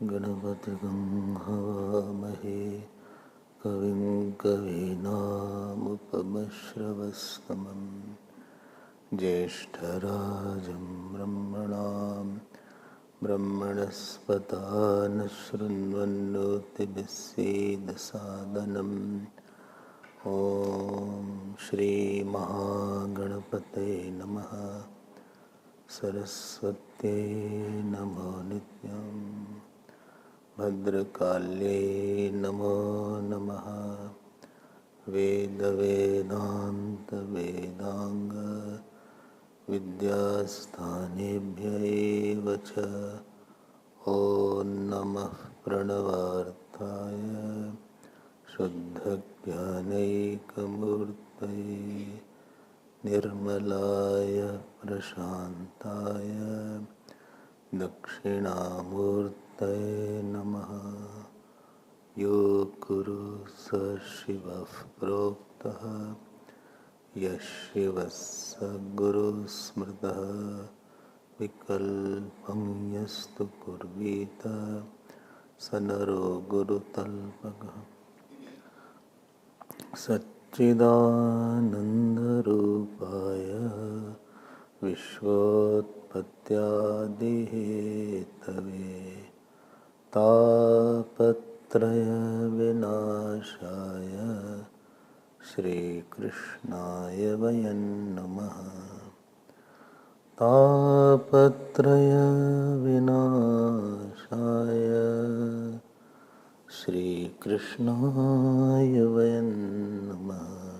गणपतिगं हवामहे कविं कवीनामुपमश्रवस्तमं ज्येष्ठराजं ब्रह्मणां ब्रह्मणस्पतान् शृण्वन्नोतिभिस्सीदसादनम् ॐ श्रीमहागणपतये नमः। सरस्वत्यै नमो नित्यम्। भद्रकाल्ये नमो नमः। वेदवेदान्तवेदाङ्ग विद्यास्थानेभ्य एव च। ॐ नमः प्रणवार्थाय शुद्धज्ञानैकमूर्तये निर्मलाय प्रशान्ताय दक्षिणामूर्तये नमः। यो गुरु स शिवः प्रोक्तः यः शिवः स गुरुः स्मृतः विकल्पं यस्तु कुर्वीत स नरो गुरुतल्पकः। सच्चिदानन्दरूपाय विश्वोत्पत्त्यादिहेतवे तापत्रयविनाशाय श्रीकृष्णाय वयं नमः। तापत्रयविनाशाय श्रीकृष्णाय वयं नमः।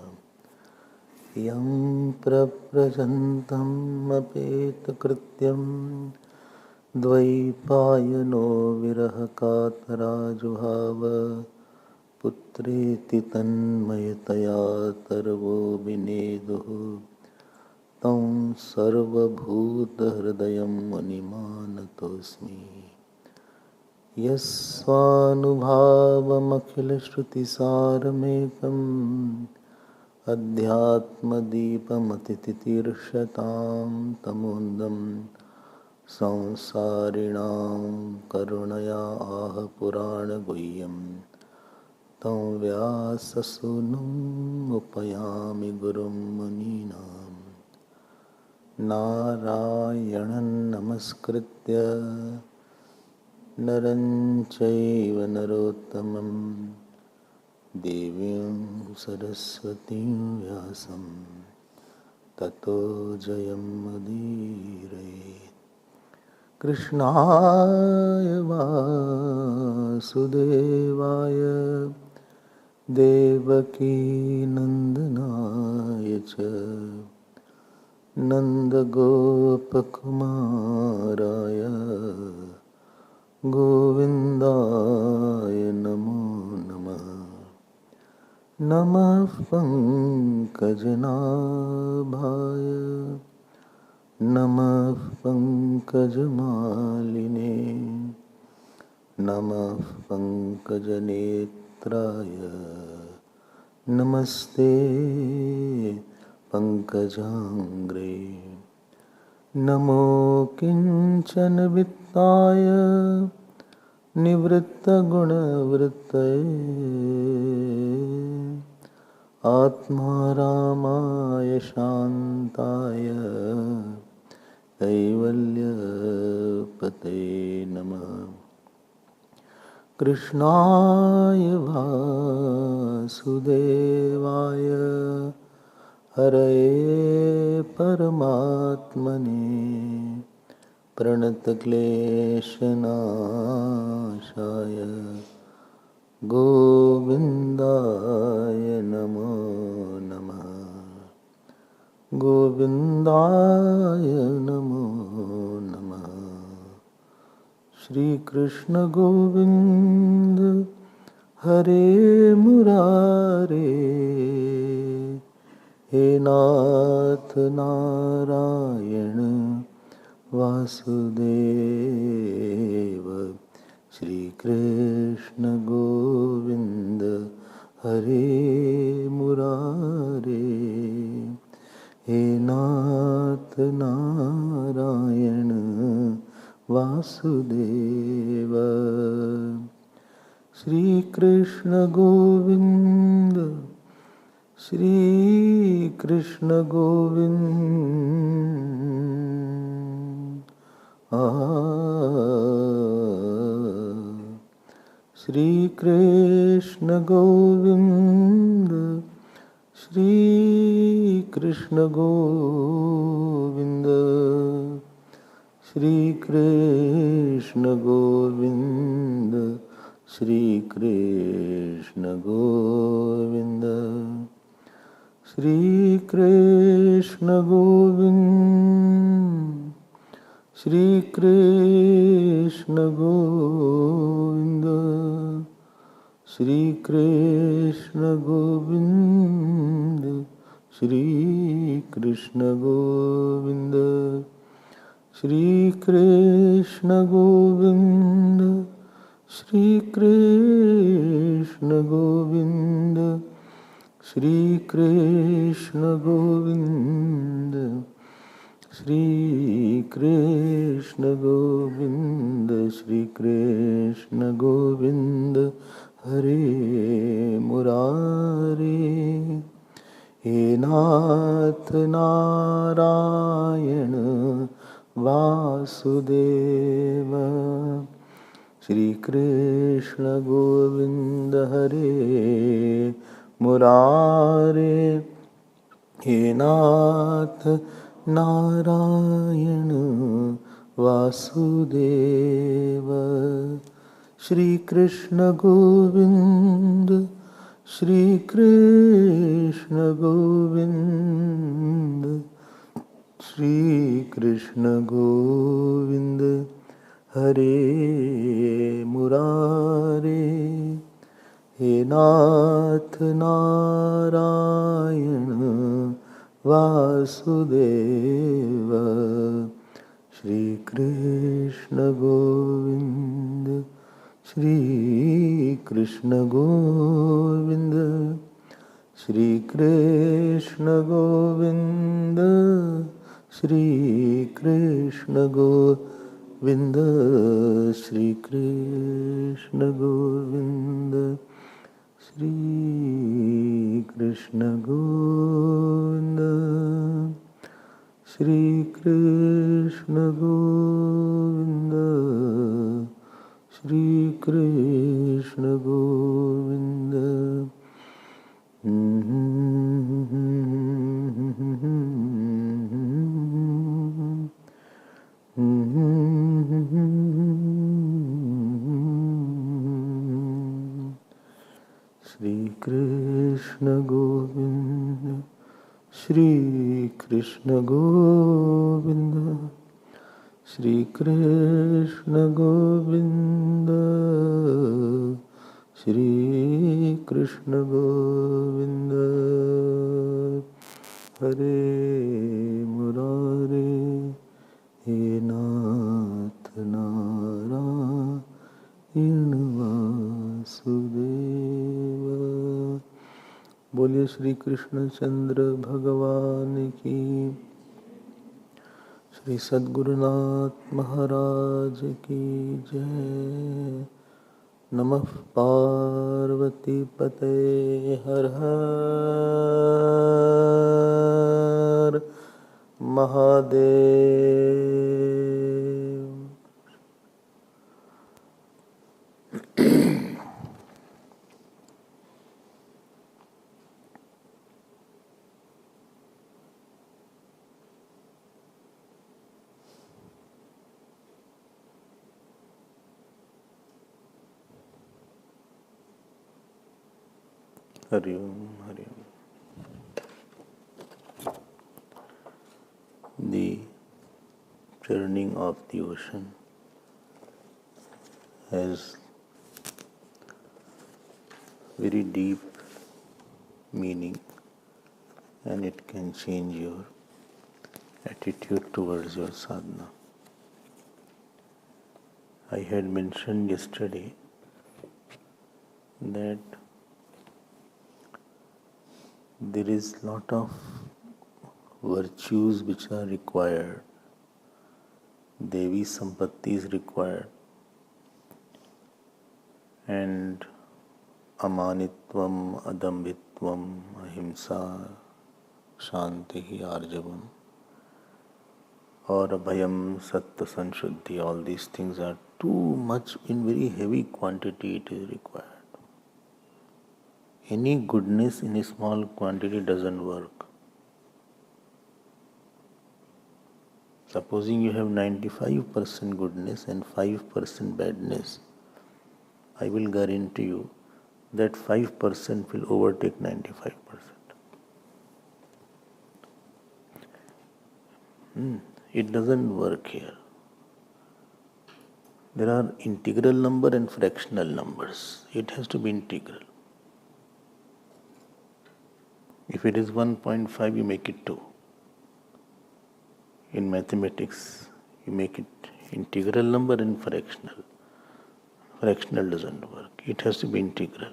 यं प्रव्रजन्तम् अपेतकृत्यं द्वैपायनो विरहकातराजुहाव पुत्रेति तन्मयतया तर्वो विनेदुः तं सर्वभूतहृदयं मुनिमानतोऽस्मि। यस्वानुभावमखिलश्रुतिसारमेकम् अध्यात्मदीपमतितितीर्षतां तमोन्दं संसारिणां करुणया आह पुराणगुह्यं तं व्याससूनुम् उपयामि गुरुं मुनीनां। नारायणं नमस्कृत्य नरं चैव नरोत्तमं देवीं सरस्वतीं व्यासं ततो जयमुदीरयेत्। कृष्णाय वासुदेवाय देवकी नंदनाय च नन्दगोपकुमाराय गोविन्दाय नमो नमः। नमः पङ्कजनाभाय नमः पङ्कजमालिने नमः पङ्कजनेत्राय नमस्ते पङ्कजाङ्घ्रे। नमो किञ्चन वित्ताय निवृत्तगुणवृत्तये आत्मारामाय शान्ताय कैवल्यपतये नमः। कृष्णाय वासुदेवाय हरये परमात्मने प्रणतक्लेशनाशाय गोविन्दाय नमो नमः। गोविन्दाय नमो नमः। श्री कृष्ण गोविंद हरे मुरारे हे नाथ नारायण वासुदेव। श्री कृष्ण गोविंद हरे मुरारे हे नाथ नारायण वासुदेव। श्री कृष्ण गोविंद श्री कृष्ण गोविंद श्री कृष्ण गोविंद श्री कृष्ण गोविंद श्री कृष्ण गोविंद श्री कृष्ण गोविंद श्री कृष्ण गोविंद श्री कृष्ण गोविंद श्री कृष्ण गोविंद श्री कृष्ण गोविंद श्री कृष्ण गोविंद श्री कृष्ण गोविंद श्री कृष्ण गोविंद श्री कृष्ण गोविंद श्री कृष्ण गोविंद हरे मुरारे हे नाथ नारायण वासुदेव। श्री कृष्ण गोविंद हरे मुरारे हे नाथ नारायण वासुदेव। श्री कृष्ण गोविंद श्री कृष्ण गोविंद श्री कृष्ण गोविंद हरे मुरारे हे नाथ Narayan Vasudev. Shri Krishna Govind Shri Krishna Govind Shri Krishna Govind Shri Krishna Govind Shri Krishna Govind Shri Krishna Govind Shri Krishna Govind Shri Krishna Govind. Shri Krishna Govinda, Shri Krishna Govinda, Shri Krishna Govinda, Shri Krishna Govinda, Hare Murare, He Nath Narayana Vasudeva. बोलिए श्री कृष्ण चंद्र भगवान की, श्री सद्गुरुनाथ महाराज की जय। नमः पार्वती पते हर हर Mahadev. Hariom Hariom. The churning of the ocean has very deep meaning, and it can change your attitude towards your sadhana. I had mentioned yesterday that there is lot of virtues which are required. Devi Sampatti is required, and Amanitvam, Adambhitvam, Ahimsa, Shanti, Arjavam, or Abhayam, Sattva, Sanshuddhi. All these things are too much, in very heavy quantity it is required. Any goodness in a small quantity doesn't work. Supposing you have 95% goodness and 5% badness, I will guarantee you that 5% will overtake 95%. It doesn't work here. There are integral number and fractional numbers. It has to be integral. If it is 1.5, you make it 2. In mathematics, you make it integral number and fractional. Fractional doesn't work. It has to be integral.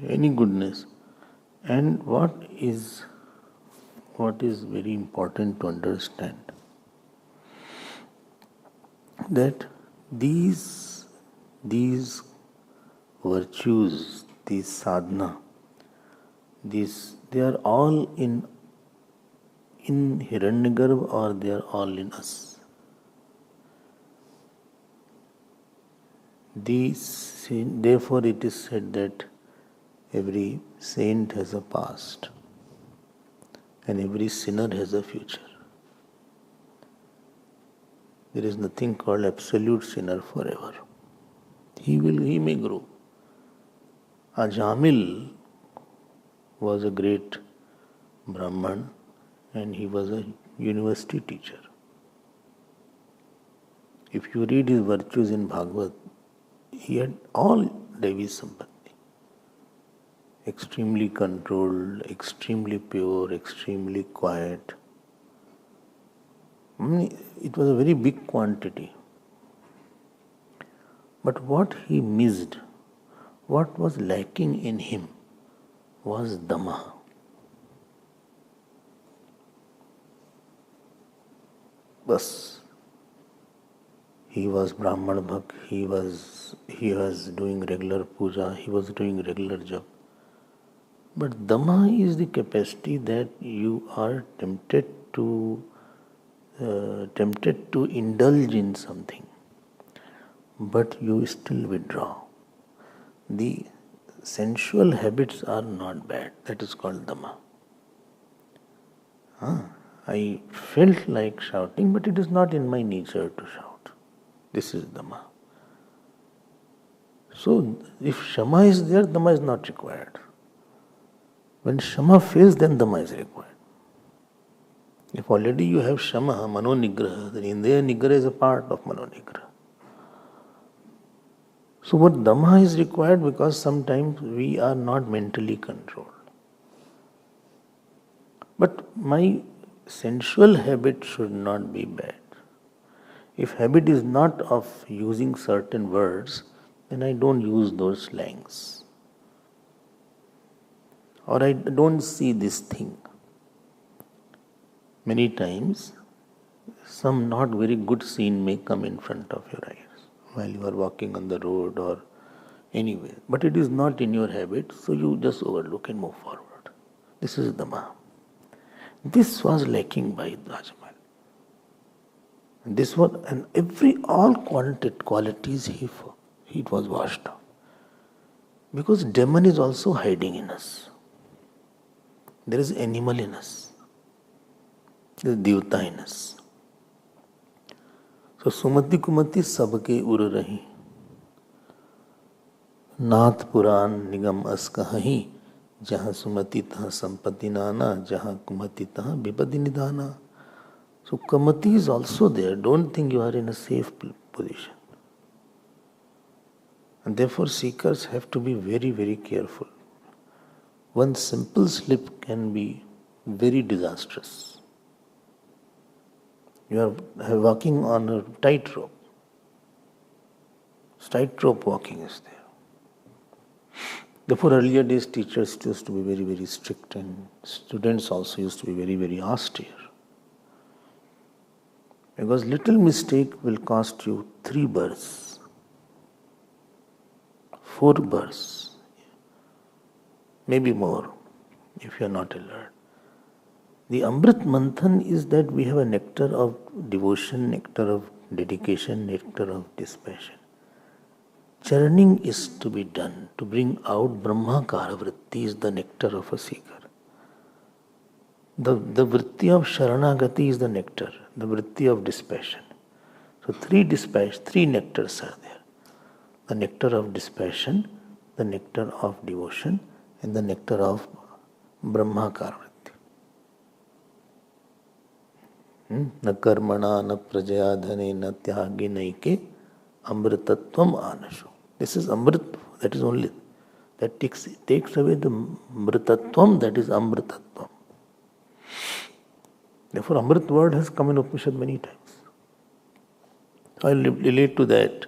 Any goodness. And what is very important to understand, that these virtues, these sadhana, they are all in Hiranyagarbha, or they are all in us. Therefore it is said that every saint has a past and every sinner has a future. There is nothing called absolute sinner forever. He may grow. Ajamil was a great Brahman, and he was a university teacher. If you read his virtues in Bhagavat, he had all Devi Sampatti. Extremely controlled, extremely pure, extremely quiet. It was a very big quantity. But what he missed, what was lacking in him, was Dhamma. Bas. He was Brahman Bhakt, he was doing regular puja, he was doing regular jap. But Dhamma is the capacity that you are tempted to indulge in something, but you still withdraw. The sensual habits are not bad. That is called Dhamma. I felt like shouting, but it is not in my nature to shout. This is Dhamma. So, if Shama is there, Dama is not required. When Shama fails, then Dama is required. If already you have Shama, Mano Nigraha, then Indriya Nigraha is a part of Mano Nigraha. So what Dhamma is required because sometimes we are not mentally controlled. But my sensual habit should not be bad. If habit is not of using certain words, then I don't use those slangs. Or I don't see this thing. Many times, some not very good scene may come in front of your eyes while you are walking on the road or anywhere. But it is not in your habit, so you just overlook and move forward. This is Dhamma. This was lacking by Rajmal. This was, and all qualities he was washed off. Because demon is also hiding in us. There is animal in us. There is Devta in us. So Sumati Kumati sabke ur rahi. नाथ पुराण निगम अस कहीं जहाँ सुमति तहाँ संपत्ति नाना जहाँ कुमति तहाँ विपत्ति निदाना. So Kamati is also there. Don't think you are in a safe position. And therefore seekers have to be very, very careful. One simple slip can be very disastrous. You are walking on a tightrope. Tightrope walking is there. Therefore, earlier days teachers used to be very, very strict and students also used to be very, very austere. Because little mistake will cost you 3 births, 4 births, maybe more if you are not alert. The Amrit Manthan is that we have a nectar of devotion, nectar of dedication, nectar of dispassion. Churning is to be done to bring out Brahmakara vritti is the nectar of a seeker. The vritti of Sharanagati is the nectar, the vritti of dispassion. So 3 nectars are there. The nectar of dispassion, the nectar of devotion, and the nectar of Brahmakara vritti. Na karmana, na prajayadhane, na tyagi naike, amritatvam anashu. This is Amrit, that is only, that takes away the Mritatvam, that is Amritatvam. Therefore, Amrit word has come in Upanishad many times. I will relate to that.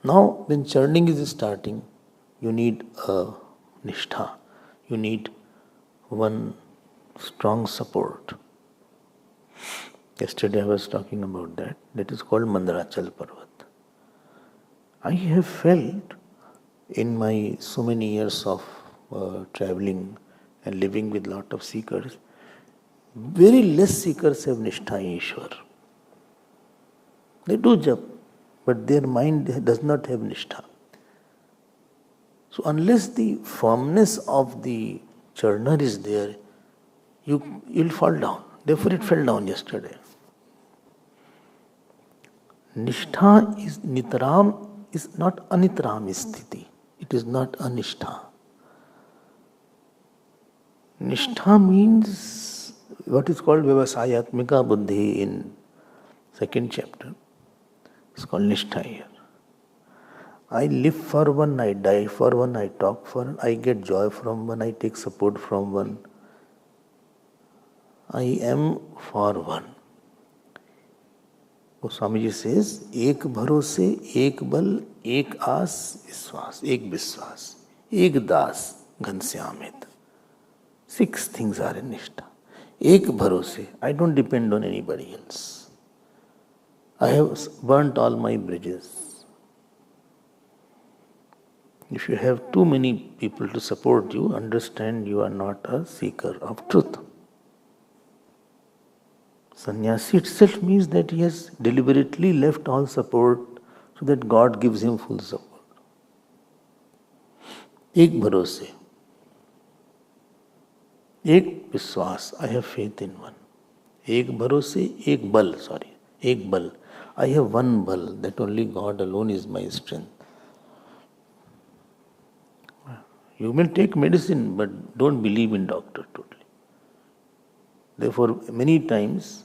Now, when churning is starting, you need a nishtha. You need one strong support. Yesterday I was talking about that. That is called Mandarachal Parvat. I have felt in my so many years of traveling and living with lot of seekers, very less seekers have Nishtha in Ishwar. They do jap, but their mind does not have Nishtha. So unless the firmness of the churner is there, you'll fall down. Therefore it fell down yesterday. Nishtha is Nitram, is not Anitram sthiti. It is not Anishtha. Nishtha means what is called Vyavasayatmika Buddhi in 2nd chapter. It's called Nishtha here. I live for one, I die for one, I talk for one, I get joy from one, I take support from one. I am for one. Swamiji says, Ek bharose, ek bal, ek aas, viswas, ek viswas, ek das, ghansyamit. 6 things are in Nishtha. Ek bharose, I don't depend on anybody else. I have burnt all my bridges. If you have too many people to support you, understand you are not a seeker of truth. Sannyasi itself means that he has deliberately left all support so that God gives him full support. Ek bharose. Ek viswas. I have faith in one. Ek bharose, ek bal. Ek bal. I have one bal, that only God alone is my strength. You may take medicine, but don't believe in doctor totally. Therefore, many times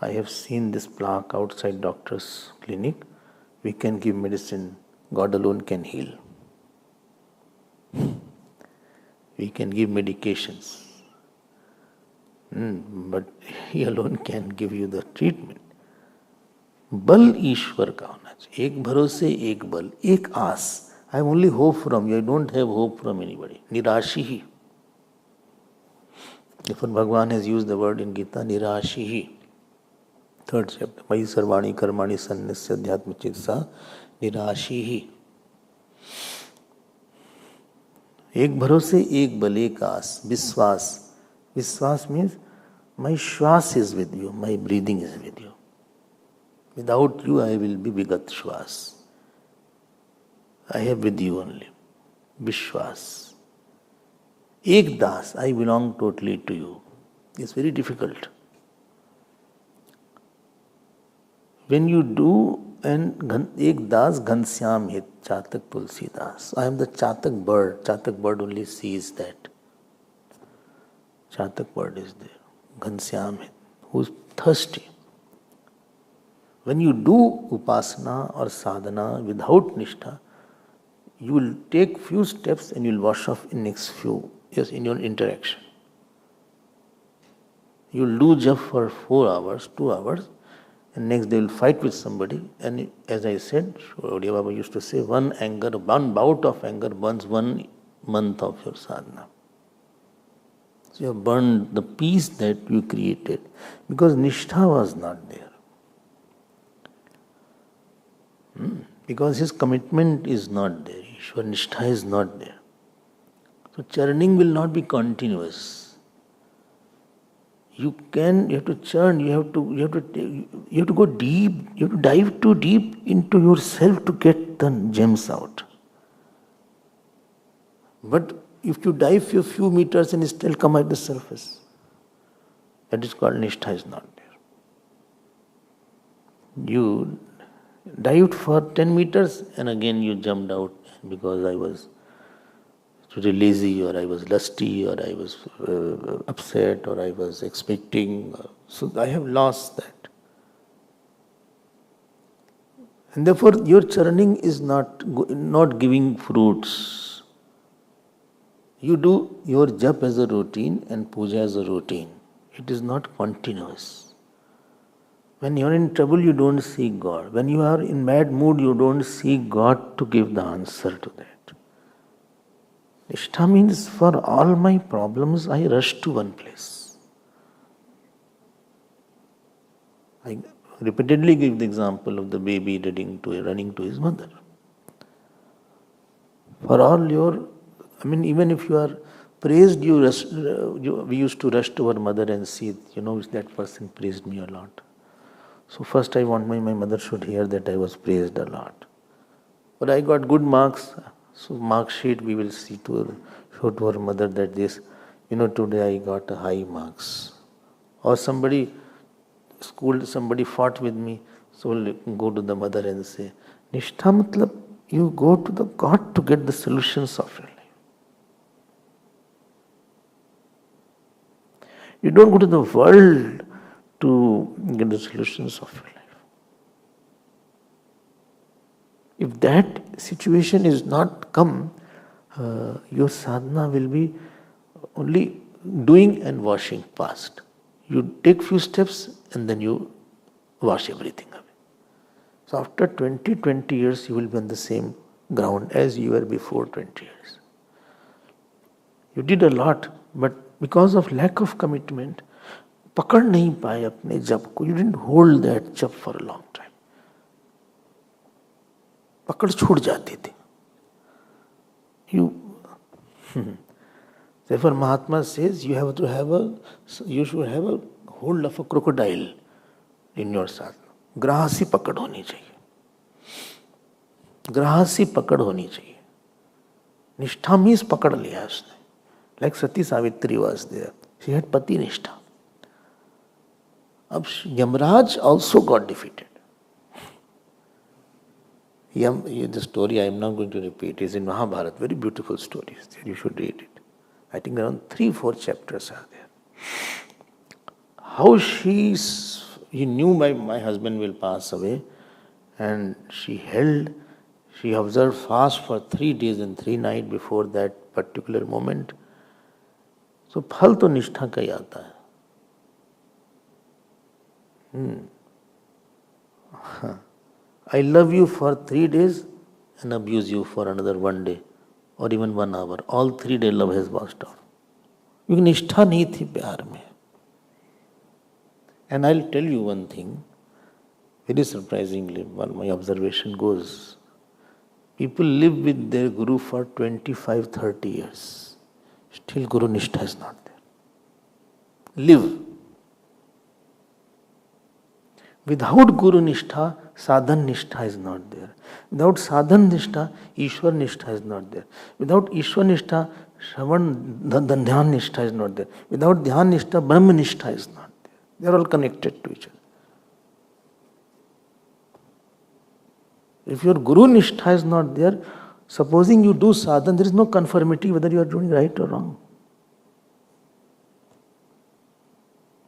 I have seen this plaque outside doctor's clinic. We can give medicine, God alone can heal. We can give medications, but He alone can give you the treatment. बल ईश्वर का होना चाहिए. एक भरोसे, एक बल, एक आस. I am only hope from you. I don't have hope from anybody. निराशी he. Therefore, Bhagavan has used the word in Gita, निराशी he. Third chapter. मयि सर्वाणि कर्माणि सन्न्यस्य अध्यात्म चित्सा निराशी ही. एक भरोसे, एक बल, एक आस, विश्वास. विश्वास means my श्वास is with you, my breathing is with you. Without you, I will be vigat shwas. I have with you only. Vishwas. Ek das, I belong totally to you. It's very difficult. When you do, and ek das ghansyam hit, chatak tulsi das. I am the chatak bird. Chatak bird only sees that. Chatak bird is there. Ghansyam hit, who's thirsty. When you do upasana or sadhana without nishtha, you will take few steps and you will wash off in next few years in your interaction. You will do jap for 4 hours, 2 hours, and next they will fight with somebody. And as I said, Shri Baba used to say, one bout of anger burns 1 month of your sadhana. So you have burned the peace that you created because nishtha was not there. Because his commitment is not there. Ishwar Nishtha is not there. So churning will not be continuous. You have to churn, you have to go deep, you have to dive too deep into yourself to get the gems out. But if you dive few meters and still come at the surface, that is called Nishtha is not there. You dived for 10 meters and again you jumped out because I was really lazy or I was lusty or I was upset or I was expecting. So I have lost that. And therefore your churning is not giving fruits. You do your jap as a routine and puja as a routine. It is not continuous. When you are in trouble, you don't seek God. When you are in bad mood, you don't seek God to give the answer to that. Nishtha means for all my problems, I rush to one place. I repeatedly give the example of the baby running to his mother. For all even if you are praised, we used to rush to our mother and see, that person praised me a lot. So first I want my mother should hear that I was praised a lot. But I got good marks. So mark sheet we will show to our mother that this, today I got a high marks. Or somebody fought with me. So we'll go to the mother and say, Nishtha matlab, you go to the God to get the solutions of your life. You don't go to the world to get the solutions of your life. If that situation is not come, your sadhana will be only doing and washing past. You take few steps and then you wash everything away. So after 20 years, you will be on the same ground as you were before 20 years. You did a lot, but because of lack of commitment, पकड़ नहीं पाए अपने जप को. You didn't hold that jap for a long time. पकड़ छूट जाती थी. Therefore Mahatma says you should have a hold of a crocodile in your sadhana. ग्रासी पकड़ होनी चाहिए. ग्रासी पकड़ होनी चाहिए. निष्ठा means पकड़ लिया उसने. Like Sati Savitri was there. She had pati nishtha. Yamraj also got defeated. The story I am not going to repeat is in Mahabharata. Very beautiful stories. You should read it. I think around 3-4 chapters are there. How he knew my husband will pass away, and she observed fast for 3 days and 3 nights before that particular moment. So फल तो निष्ठा का ही आता है. I love you for 3 days and abuse you for another 1 day or even 1 hour. All 3 day love has washed off. क्योंकि निष्ठा नहीं थी प्यार में. And I'll tell you one thing, very surprisingly, one my observation goes, people live with their guru for 25-30 years. Still Guru Nishtha is not there. Live. Without Guru Nishtha, Sadhan Nishtha is not there. Without Sadhan Nishtha, Ishwar Nishtha is not there. Without Ishwar Nishtha, Shravan Dhyan Nishtha is not there. Without Dhyan Nishtha, Brahma Nishtha is not there. They are all connected to each other. If your Guru Nishtha is not there, supposing you do sadhana, there is no conformity whether you are doing right or wrong.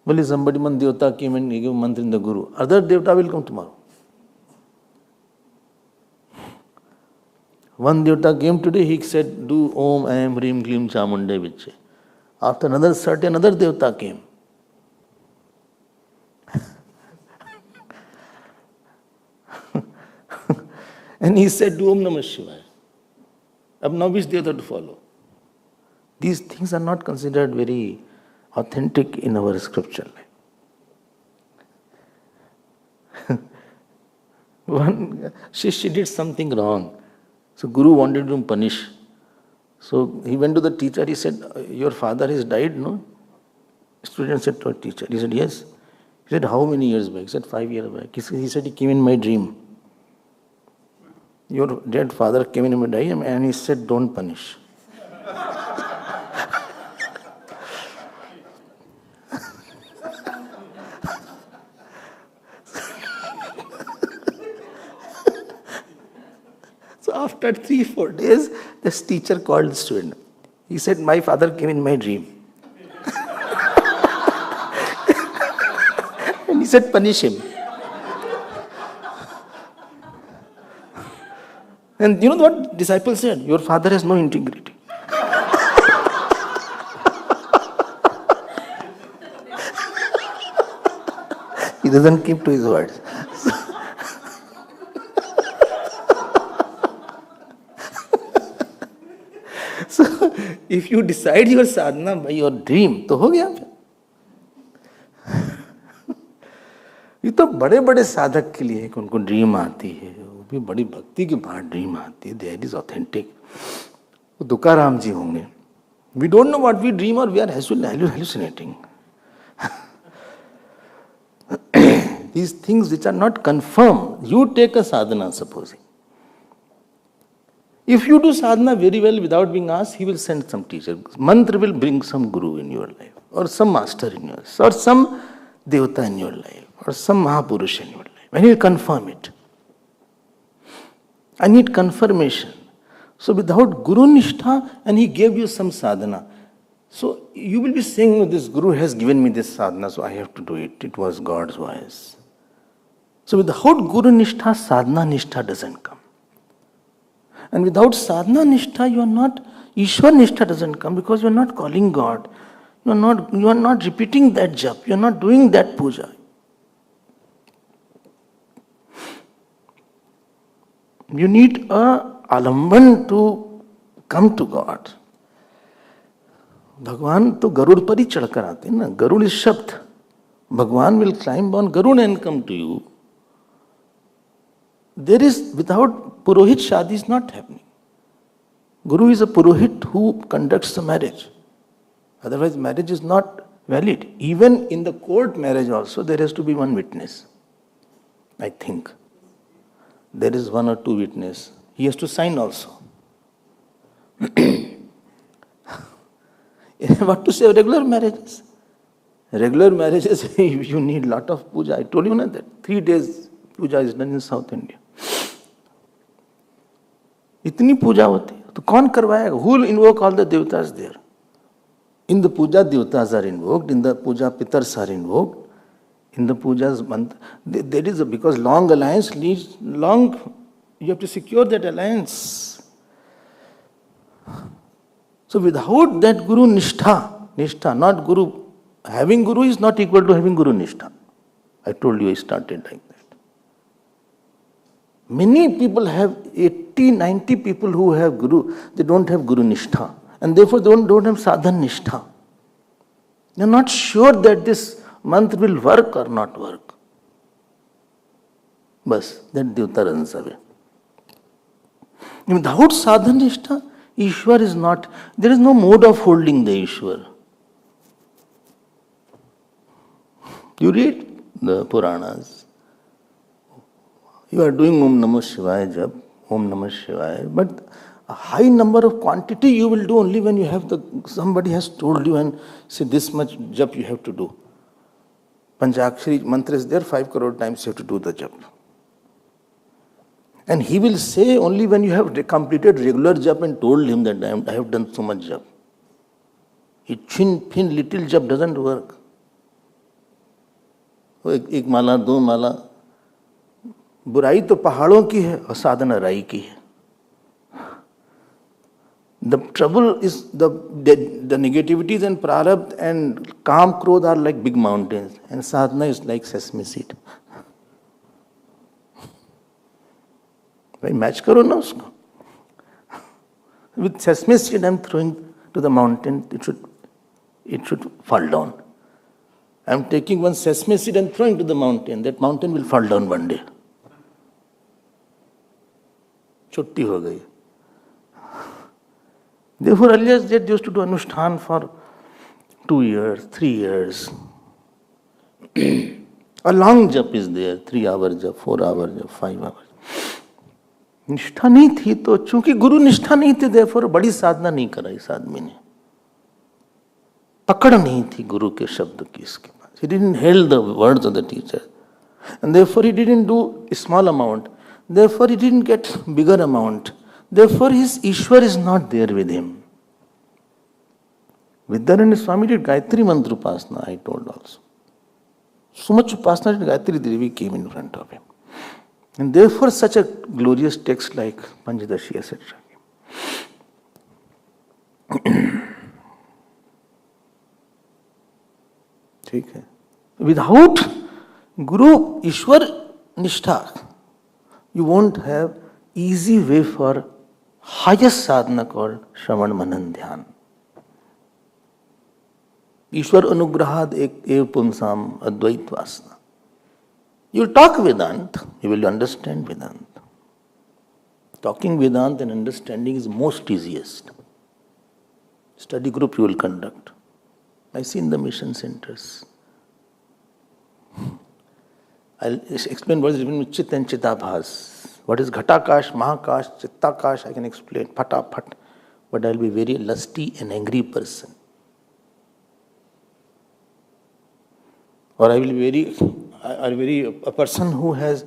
Well, somebody, one devata came and gave mantra in the Guru. Other devata will come tomorrow. One devata came today, he said, do Om, Aim, Hrim, Klim, Chamunde, Vichye. After another devata came. And he said, do Om Namah Shivaya. Ab now which devata to follow? These things are not considered very authentic in our scripture life. She did something wrong. So Guru wanted to punish. So he went to the teacher, he said, your father has died, no? Student said to a teacher, he said, yes. He said, how many years back? He said, 5 years back. He said, he came in my dream. Your dead father came in my dream and he said, don't punish. So after 3-4 days, this teacher called the student. He said, my father came in my dream. And he said, punish him. And you know what disciple said? Your father has no integrity. He doesn't keep to his words. So, if you decide your sadhana by your dream, तो हो गया फिर. ये तो बड़े बड़े साधक के लिए उनको ड्रीम आती है, वो भी बड़ी भक्ति के बाद ड्रीम आती है. That is authentic. वो तुकाराम जी होंगे. We don't know what we dream और we are hallucinating. These things which are not confirmed, you take a sadhana, supposing. If you do sadhana very well without being asked, he will send some teacher. Mantra will bring some guru in your life, or some master in your life, or some devata in your life, or some Mahapurush in your life. And he will confirm it. I need confirmation. So without Guru Nishtha, and he gave you some sadhana. So you will be saying, oh, this Guru has given me this sadhana, so I have to do it. It was God's voice. So without Guru Nishtha, sadhana Nishtha doesn't come. And without sadhana Nishtha, you are not, Ishwar Nishtha doesn't come because you are not calling God. You are not repeating that jap. You are not doing that puja. You need a alamban to come to God. Bhagwan to Garud par hi chadkar aate hain na. Garud is Shabd. Bhagwan will climb on Garud and come to you. There is, without Purohit, Shadi is not happening. Guru is a Purohit who conducts the marriage. Otherwise, marriage is not valid. Even in the court marriage also, there has to be one witness. I think. There is 1 or 2 witnesses. He has to sign also. What to say of regular marriages? Regular marriages, you need lot of puja. I told you that 3 days puja is done in South India. इतनी पूजा होती है तो कौन करवाएगा? Who will invoke all the devatas there? In the puja, devatas are invoked. In the puja, pitars are invoked. In the pujas, there is because long alliance leads long. You have to secure that alliance. So without that guru nishtha, not guru, having guru is not equal to having guru nishtha. I told you I started like that. Many people have 80, 90 people who have guru, they don't have guru nishtha. And therefore they don't have sadhan nishtha. They are not sure that this mantra will work or not work. Bas, that devta runs away. Without sadhan nishtha, Ishwar is not, there is no mode of holding the Ishwar. You read the Puranas. You are doing Om Namah Shivaya jap, Om Namah Shivaya, but a high number of quantity you will do only when you have somebody has told you and say this much jap you have to do. Panchakshari mantra is there, 5 crore times you have to do the jap. And he will say only when you have completed regular jap and told him that I have done so much jap. A chin little jap doesn't work. एक माला दो माला, बुराई तो पहाड़ों की है और साधना राई की है. The trouble is the negativities and prarabdha and काम क्रोध are like big mountains and sadhana is like sesame seed. भाई मैच करो ना उसको. With sesame seed I am throwing to the mountain, it should fall down. I am taking one sesame seed and throwing to the mountain. That mountain will fall down one day. छुट्टी हो गई. Therefore, earlier they used to do anushthan for 2 years, 3 years. A long jap is there, 3 hour jap, 4 hour jap, 5 hours. निष्ठा नहीं थी तो चूंकि गुरु निष्ठा नहीं थे, therefore बड़ी साधना नहीं करा इस आदमी ने. पकड़ नहीं थी गुरु के शब्द की इसके पास. He didn't hold the words of the teacher. And therefore he didn't do a small amount. Therefore he didn't get bigger amount. Therefore his Ishwar is not there with him. Vidyaranya Swami did Gayatri Mantra Upasana, I told also. So much Upasana that Gayatri Devi came in front of him. And therefore such a glorious text like Panchadashi, etc. Without Guru Ishwar Nishtha, you won't have easy way for highest sadhana called Shravan Manan Dhyan. Ishwar Anugrahad Ek Ev Pumsam Advait Vasana. You will talk Vedanta, you will understand Vedanta. Talking Vedanta and understanding is most easiest. Study group you will conduct. I see in the mission centers. I'll explain what is written with Chit and Chitabhas. What is Ghatakash, Mahakash, Chittakash, I can explain, Phat. But I'll be very lusty and angry person. Or I will be a person who has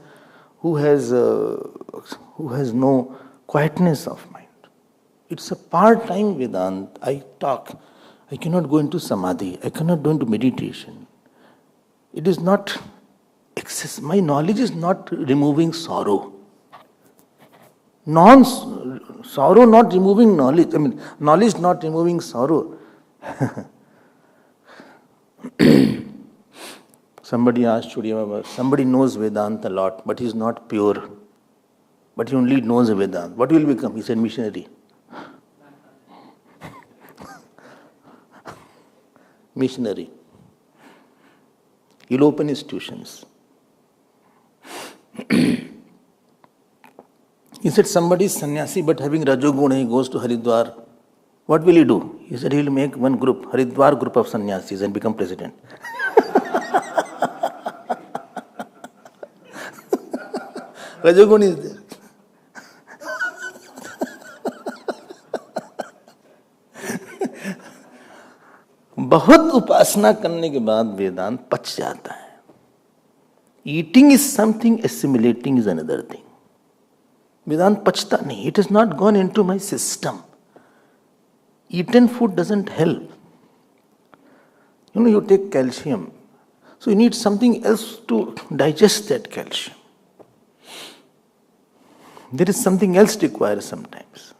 no quietness of mind. It's a part-time Vedanta. I talk. I cannot go into samadhi. I cannot go into meditation. It is not excess. My knowledge is not removing sorrow. Sorrow not removing knowledge. I mean, knowledge not removing sorrow. Somebody asked Chudiyama, somebody knows Vedanta a lot, but he is not pure. But he only knows Vedanta. What will become? He said, missionary. Missionary. He'll open institutions. He said, somebody is sannyasi but having Rajoguna, he goes to Haridwar. What will he do? He said, he will make one group, Haridwar group of sannyasis, and become president. Rajogun is there. बहुत उपासना करने के बाद वेदांत पच जाता है. Eating is something, assimilating is another thing. Vedanta pachta nahi. It has not gone into my system. Eaten food doesn't help. You take calcium. So you need something else to digest that calcium. There is something else required sometimes.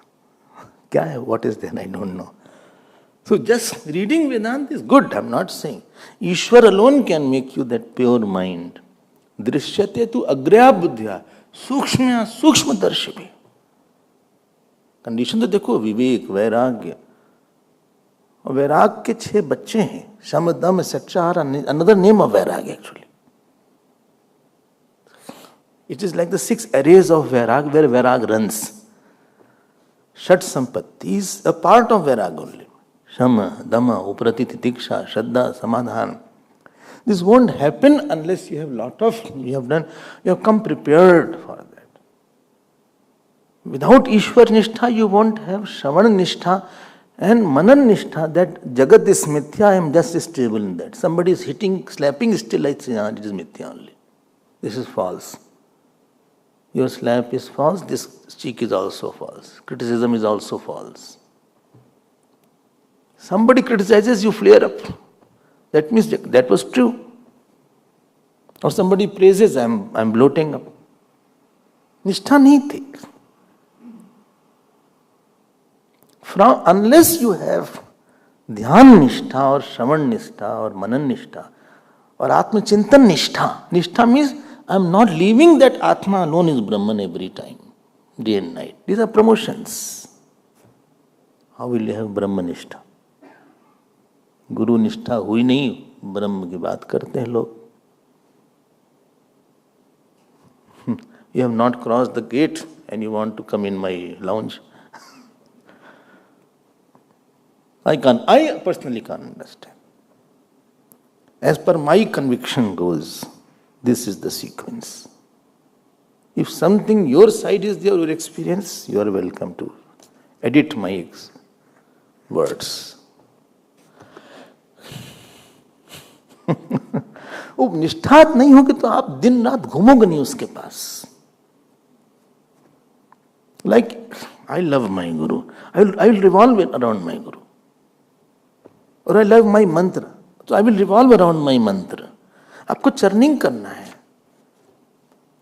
Kya hai? What is there? I don't know. So just reading Vedanta is good, I'm not saying. Ishwar alone can make you that pure mind. Drishyate tu agrya buddhya, सूक्ष्म दर्शी भी. Condition तो देखो, विवेक, वैराग्य. और वैराग के 6 बच्चे हैं. शम, दम, सच्चार, another name of Vairag actually. It is like the 6 arrays of vairag where vairag runs. Shat sampatti is a part of vairag only. Shama, Dama, Uprati, Tiksha, Shraddha, Samadhan. This won't happen unless you have come prepared for that. Without Ishwar Nishtha, you won't have Shravan Nishtha and Manan Nishtha, that Jagat is Mithya, I am just stable in that. Somebody is slapping, still I say, it is Mithya only. This is false. Your slap is false, this cheek is also false. Criticism is also false. Somebody criticizes, you flare up. That means that was true. Or somebody praises, I'm bloating up. Nishtha nahi thi. Unless you have Dhyan Nishtha or Shravan Nishtha or Manan Nishtha or Atma Chintan Nishtha. Nishtha means I'm not leaving that Atma alone is Brahman every time, day and night. These are promotions. How will you have Brahma Nishtha? Guru Nishtha hui nahi, Brahma ki baat karte hain log. You have not crossed the gate and you want to come in my lounge. I personally can't understand. As per my conviction goes, this is the sequence. If something your side is there, your experience, you are welcome to edit my words. वो निष्ठात नहीं होगी तो आप दिन रात घूमोगे नहीं उसके पास. Like, I love my Guru. I will revolve around my Guru. Or I love my mantra. So I will revolve around my mantra. आपको churning करना है.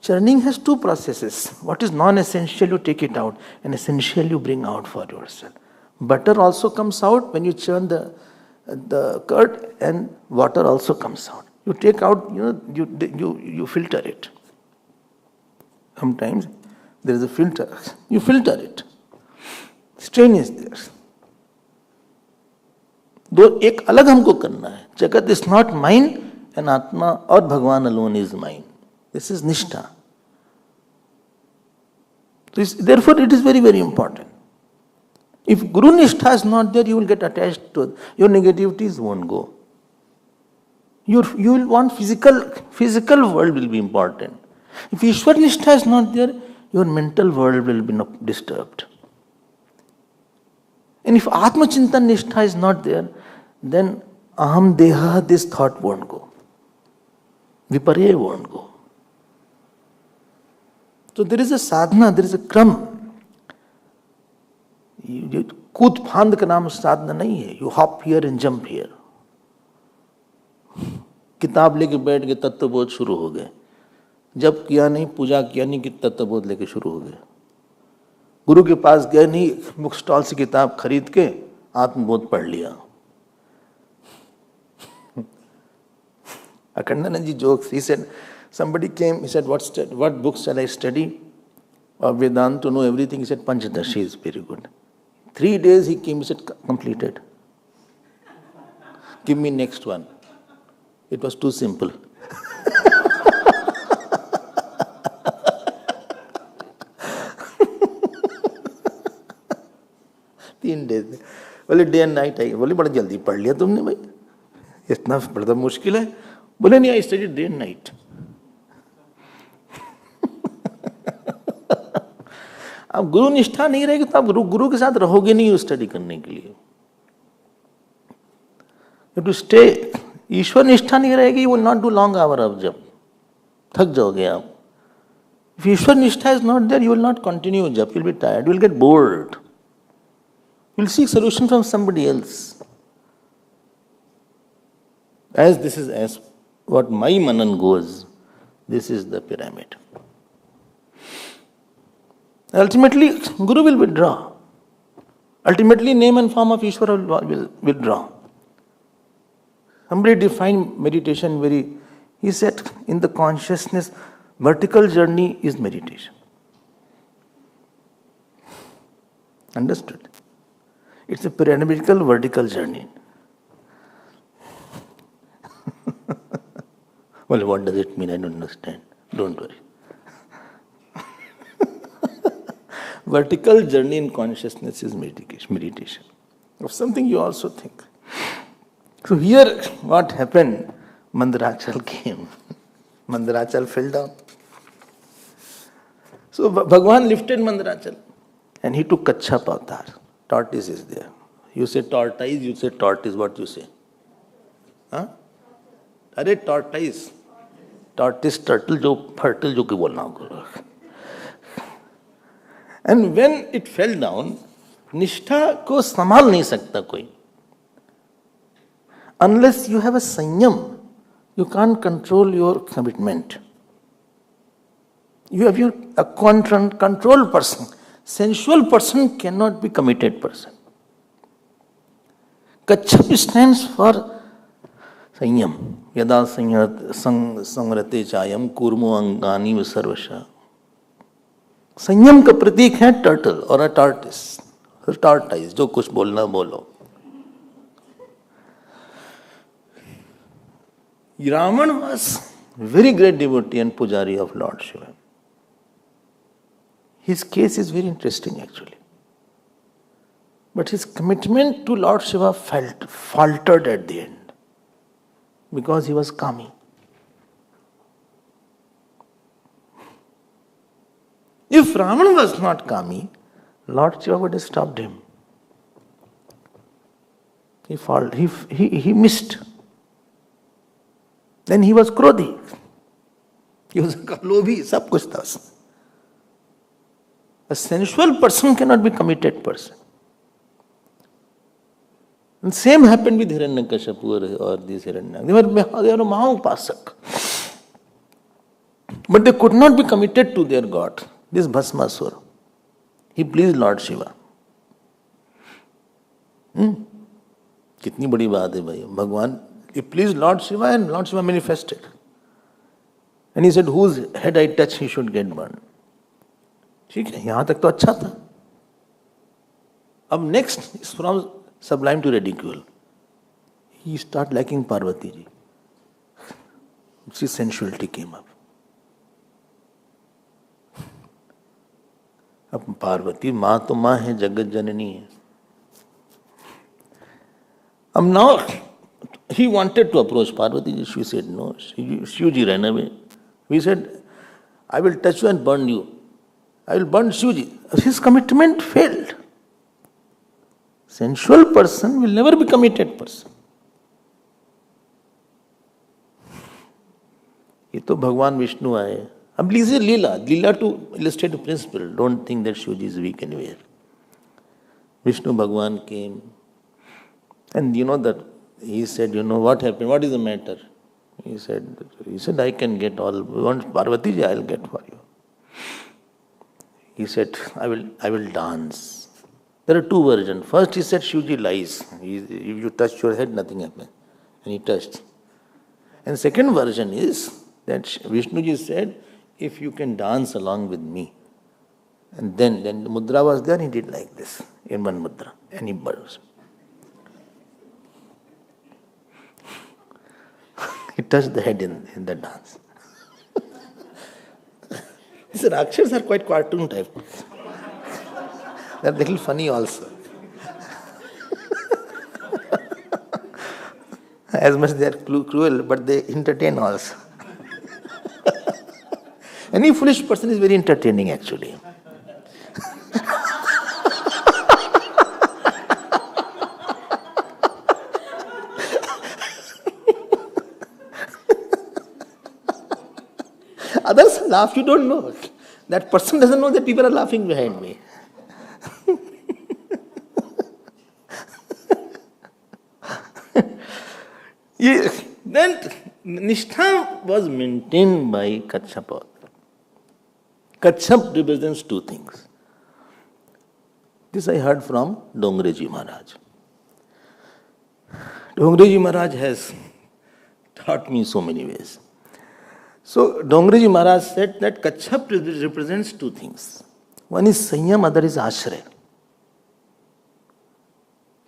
Churning has 2 processes. What is non-essential, you take it out, and essential you bring out for yourself. Butter also comes out when you churn the curd, and water also comes out. You take out, you filter it. Sometimes there is a filter. You filter it. Strain is there. दो एक अलग हमको करना है. जगत is not mine and Atma or Bhagavan alone is mine. This is Nishtha. Therefore, it is very, very important. If Guru Nishtha is not there, you will get attached to it. Your negativities won't go. You will want physical world will be important. If Ishwar Nishtha is not there, your mental world will be not disturbed. And if Atma Chintan Nishtha is not there, then Aham Deha, this thought won't go. Viparya won't go. So there is a sadhana, there is a kram. कूद फांद का नाम साधना नहीं है. You hop here and jump here. किताब लेके बैठ गए, तत्वबोध शुरू हो गए. जब किया नहीं, पूजा किया नहीं कि तत्वबोध लेके शुरू हो गए. गुरु के पास गए नहीं, बुक स्टॉल से किताब खरीद के आत्मबोध पढ़ लिया. Akhandanand ji jokes. He said, somebody came, he said, what books shall I study? Or Vedanta to know everything. He said, Panchadashi is very good. 3 days he came, he said, completed. Give me next one. It was too simple. 3 days. बोले day and night I. बोले बड़ा जल्दी पढ़ लिया तुमने भाई, इतना बड़ा मुश्किल है. बोले नहीं, I study day and night. अब गुरु निष्ठा नहीं रहेगी तो आप गुरु के साथ रहोगे नहीं स्टडी करने के लिए. You to stay. ईश्वर निष्ठा नहीं रहेगी, you will not do long hour. अब जब थक जाओगे आप, If Ishwar Nishtha is not there, you will not continue jap, you will be tired, you will get bored. You will seek solution from somebody else. As what my manan goes, this is the pyramid. Ultimately, Guru will withdraw. Ultimately, name and form of Ishvara will withdraw. Somebody defined meditation he said, in the consciousness, vertical journey is meditation. Understood? It's a pyramidical vertical journey. Well, what does it mean? I don't understand. Don't worry. Vertical journey in consciousness is meditation. Of something you also think. So here what happened? Mandarachal came. Mandarachal fell down. So Bhagavan lifted Mandarachal and he took Kachchap avatar. Tortoise is there. You say tortoise, you say tortoise, what you say? Huh? अरे tortoise. Tortoise, turtle, जो fertile जो कि बोलना होगा. And when it fell down, निष्ठा को संभाल नहीं सकता कोई. Unless you have a sanyam, you can't control your commitment. You have a controlled person. Sensual person cannot be committed person. Kachchap stands for sanyam. Yada sangrate chayam kurmo angani visarvasha. संयम का प्रतीक है turtle और अ tortoise, जो कुछ बोलना बोलो. Ravan was very great devotee and pujari of Lord Shiva. His case is very interesting actually. But his commitment to Lord Shiva faltered at the end because he was kami. If Ravan was not kami, Lord Shiva would have stopped him. He missed. Then he was krodhi. He was lobhi, sab kuch tha. A sensual person cannot be committed person. And same happened with Hiranyakashipu or these Hiranyak. They were Mahaupasak. But they could not be committed to their God. This Bhasmasura. He pleased Lord Shiva. कितनी बड़ी बात है भाई. भगवान, he pleased Lord Shiva and Lord Shiva manifested. And he said, whose head I touch, he should get burned. ठीक है, यहाँ तक तो अच्छा था. अब next is from sublime to ridicule. He started liking Parvati ji. His sensuality came up. अब पार्वती माँ तो माँ है, जगत जननी है. अब now he wanted to approach Parvati ji. She said no. Shivji ran away. We said, I will touch you and burn you. I will burn Shivji. His commitment failed. Sensual person will never be committed person. ये तो भगवान विष्णु आए. अब लीजिए लीला to illustrate the principle. Don't think that Shivji is weak anywhere. Vishnu Bhagwan came. And you know that he said, what happened? What is the matter? He said, I can get all. You want Parvati ji, I will get for you. He said, I will dance. There are two versions. First he said, Shivji lies. If you touch your head, nothing happens. And he touched. And second version is that Vishnu ji said, if you can dance along with me. And then the mudra was there, he did like this, in one mudra. And he burst. He touched the head in the dance. These Rakshas are quite cartoon type. They are a little funny also. As much they are cruel, but they entertain also. Any foolish person is very entertaining actually. Others laugh, you don't know. That person doesn't know that people are laughing behind me. Then Nishtha was maintained by Kachapa. Kachap represents two things. This I heard from Dongreji Maharaj. Dongreji Maharaj has taught me so many ways. So Dongreji Maharaj said that Kachap represents two things. One is Sanyam, other is Ashray.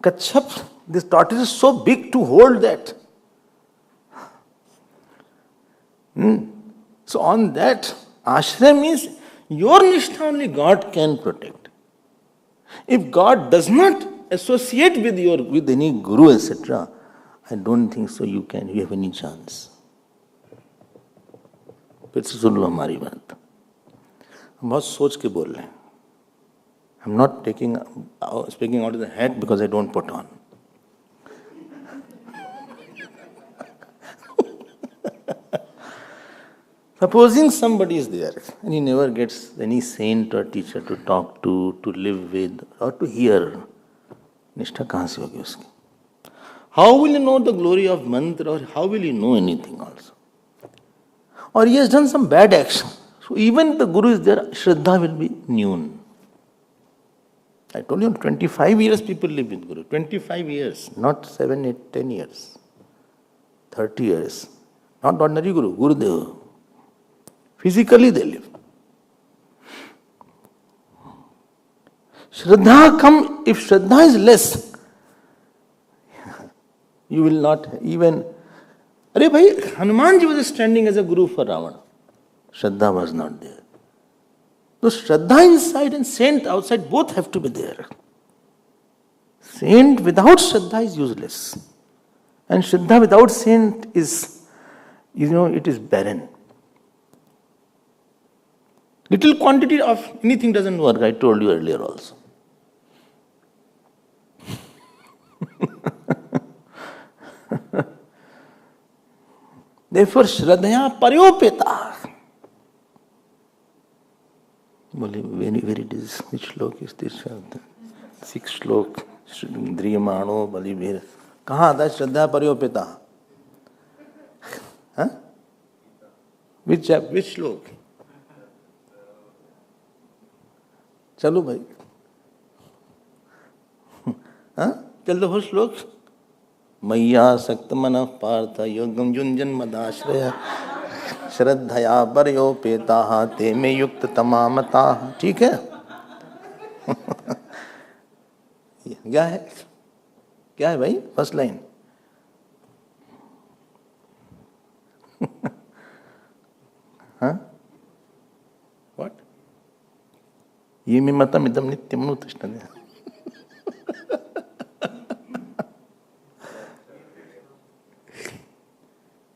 Kachap, this tortoise is so big to hold that. So on that, Ashray means your Nishtha only God can protect. If God does not associate with any Guru, etc., I don't think so you have any chance. फिर से सुन लो हमारी बात. हम बहुत सोच के बोल रहे हैं. I'm not speaking out of the head because I don't put on. Supposing somebody is there and he never gets any saint or teacher to talk to live with, or to hear, Nishtha kahan se hogi uski? How will he know the glory of mantra, or how will he know anything also? Or he has done some bad action. So even if the Guru is there, Shraddha will be noon. I told you, 25 years people live with Guru. 25 years, not 7, 8, 10 years. 30 years. Not ordinary Guru, Gurudev. Physically they live. Shraddha if Shraddha is less, you will not even... Arey bhai, Hanumanji was standing as a Guru for Ravana. Shraddha was not there. So Shraddha inside and saint outside both have to be there. Saint without Shraddha is useless. And Shraddha without saint is, it is barren. Little quantity of anything doesn't work, I told you earlier also. Therefore, Shraddhaya Paryopeta. Where it is, which slok is this? 6th slok. Driyamano Balibhir. Kaha that Shraddhaya Paryopeta? Huh? Which slok? चलो भाई. हाँ चल दो श्लोक. मैया सक्त मन पार्थ योगम युंजन मदाश्रय श्रद्धया परयोपेता ते में युक्त तमामता. ठीक है. क्या है भाई फर्स्ट लाइन? हाँ व्हाट? ये में मतम इदम नित्यम नुतिष्ठते.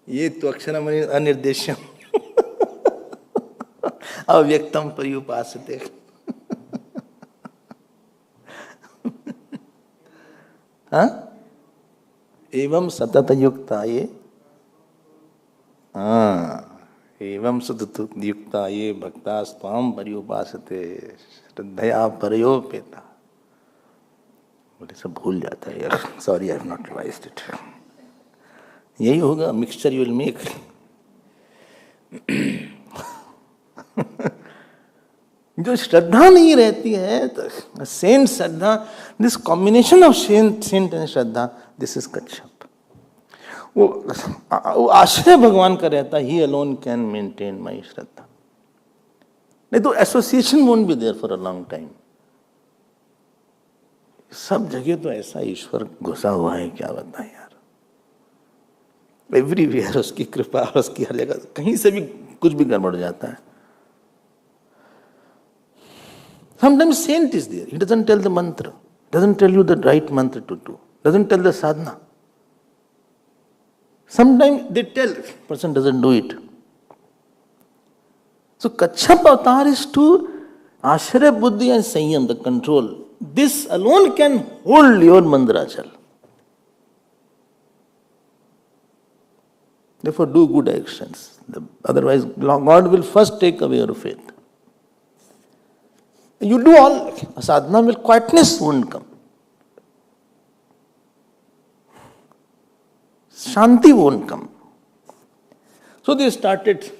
ये तो अक्षरम अनिर्देश्यम अव्यक्तम पर्युपासते. हाँ एवं सतत युक्ता ये. हाँ एवं सतत युक्ता ये भक्ता स्वाम पर्युपासते श्रद्धया परयोपेता. बोले सब भूल जाता है यार. Sorry I have not revised it. यही होगा, मिक्सचर यू विल मेक. जो श्रद्धा नहीं रहती है तो saint shraddha, this combination of saint and shraddha, this is kachchhap. वो आश्रय भगवान का रहता, he alone can maintain my shraddha. नहीं तो association won't be there for a long time. सब जगह तो ऐसा ईश्वर घुसा हुआ है, क्या बताएं यार. एवरीवेयर उसकी कृपा, उसकी हर जगह कहीं से भी कुछ भी गड़बड़ जाता है. Sometimes saint is there. He doesn't tell the mantra, doesn't tell you the right mantra to do, doesn't tell the sadhana. Sometimes they tell, person doesn't do it. So Kachap avatar is to Ashray Buddhi and Sanyam, the control. This alone can hold your mandrachal. Therefore, do good actions. Otherwise, God will first take away your faith. You do all sadhana, will quietness won't come. Shanti won't come. So they started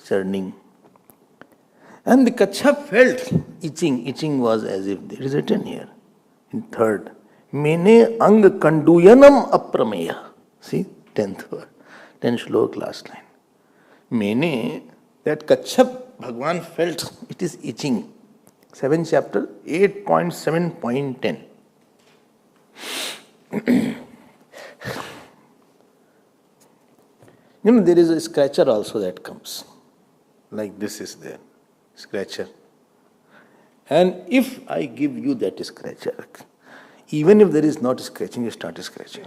churning. And the Kachap felt itching. Itching was as if it is written here in third. Mene ang kanduyanam aprameya. See, 10th word. 10th shlok, last line. Mene, that Kachap, Bhagwan felt it is itching. 7th chapter, 8.7.10. There is a scratcher also that comes. Like this is there. Scratcher. And if I give you that scratcher, even if there is not scratching, you start scratching.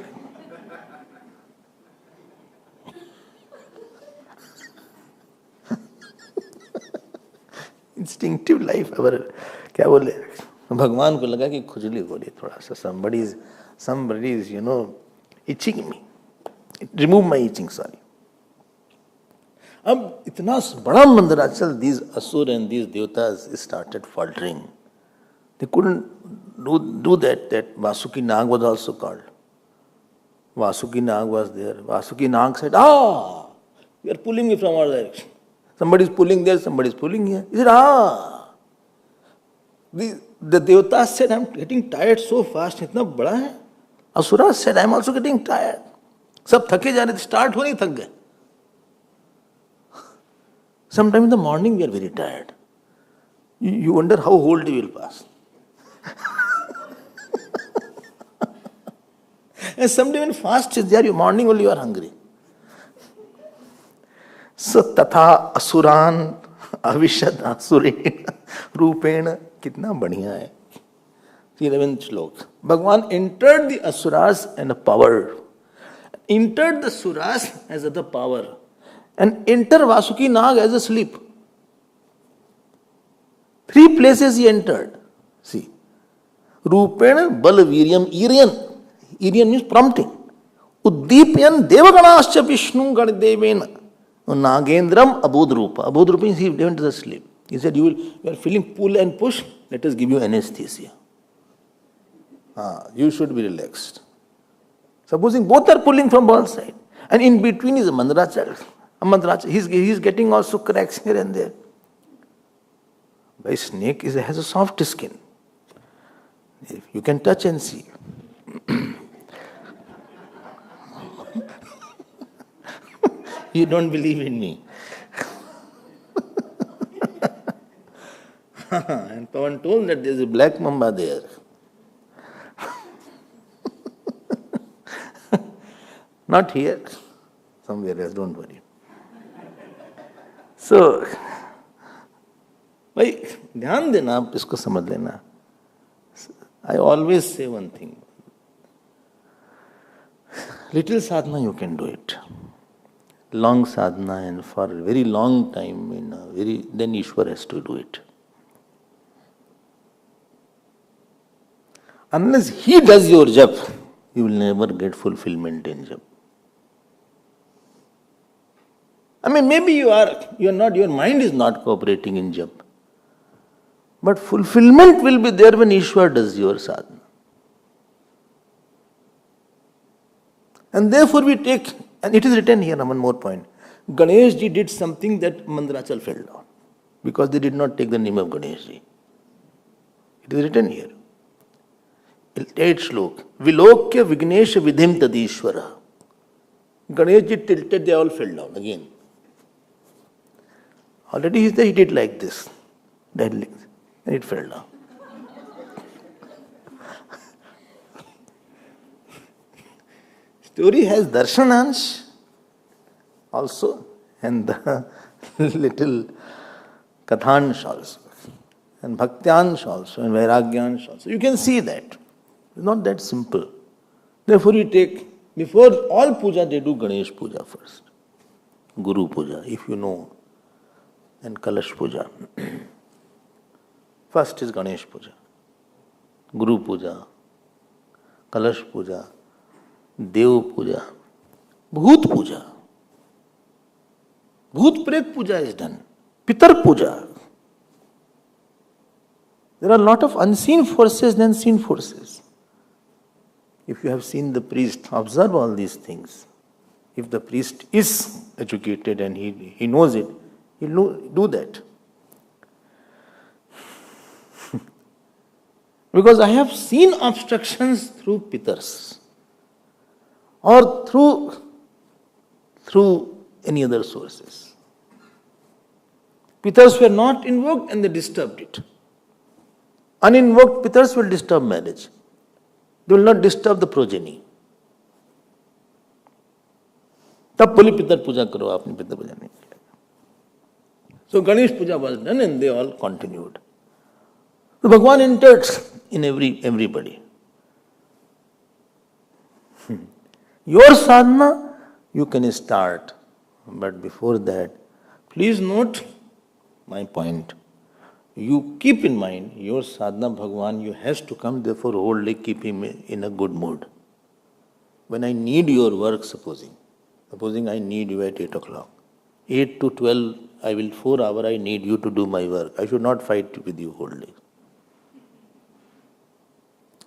Instinctive life, our क्या बोले भगवान को लगा कि खुजली हो रही थोड़ा सा somebody is itching me. Remove my itching, sorry. अब इतना बड़ा Mandarachal, these asur and these devatas started faltering. They couldn't do that. That Vasuki Nag was also called. Vasuki Nag was there. Vasuki Nag said, you are pulling me from all direction. Somebody is pulling there, somebody is pulling here. He said, The devatas said, I am getting tired so fast. Itna bada hai. Asuras said, I am also getting tired. Sab thake ja rahe the, start ho nahi thak gaye. Sometime in the morning we are very tired. You wonder how whole day will pass. And sometime when fast is there, morning only you are hungry. So tatha asuran avishad asuren rupena. Kitna badhiya hai. 11th shlok. Bhagwan entered the asuras and a power. Entered the suras as the power. And enter Vasuki Nag as a sleep. 3 places he entered. See. Rupena bal viryam iriyan. Iriyan means prompting. Uddipyan devaganascha vishnu ganadevena. Nagendram abodrupa. Abodrupa means he went to the sleep. He said, you are feeling pull and push, let us give you anesthesia. You should be relaxed. Supposing both are pulling from both sides. And in between is a mandrachal. He is getting also cracks here and there. By snake has a soft skin. You can touch and see. You don't believe in me. And Pawan told that there is a black mamba there. Not here. Somewhere else, don't worry. So, भाई ध्यान देना, आप इसको समझ लेना. I always say one thing. Little sadhana you can do it. Long sadhana and for a very long time, then Ishwar has to do it. Unless he does your jap, you will never get fulfillment in jap. Maybe your mind is not cooperating in jap. But fulfillment will be there when Ishwar does your sadhana. And therefore we take, and it is written here, one more point. Ganesh ji did something that Mandrachal fell down. Because they did not take the name of Ganesh ji. It is written here. 8th shlok. Vilokya Vignesha Vidhim Tadishwara. Ganesh ji tilted, they all fell down again. Already he did like this. And it fell down. Story has darshanansh also and the little kathansh also and bhaktyansh also and vairagyansh also. You can see that. It's not that simple. Therefore you take, before all puja they do Ganesh puja first. Guru puja, if you know, and Kalash puja. First is Ganesh puja, Guru puja, Kalash puja, Dev puja, Bhut puja. Bhut Pret puja is done. Pitar puja. There are a lot of unseen forces than seen forces. If you have seen the priest, observe all these things. If the priest is educated and he knows it, he'll do that. Because I have seen obstructions through pitars or through any other sources. Pitars were not invoked and they disturbed it. Uninvoked pitars will disturb marriage. They will not disturb the progeny. तब बोली पितर पूजा करो, आपने पितर पूजा नहीं किया. So Ganesh puja was done and they all continued. So Bhagavan entered in everybody. Your sadhana you can start, but before that, please note my point. You keep in mind your sadhana Bhagavan, you has to come, therefore whole day keep him in a good mood. When I need your work, supposing I need you at 8 o'clock, 8 to 12, 4 hours I need you to do my work. I should not fight with you whole day.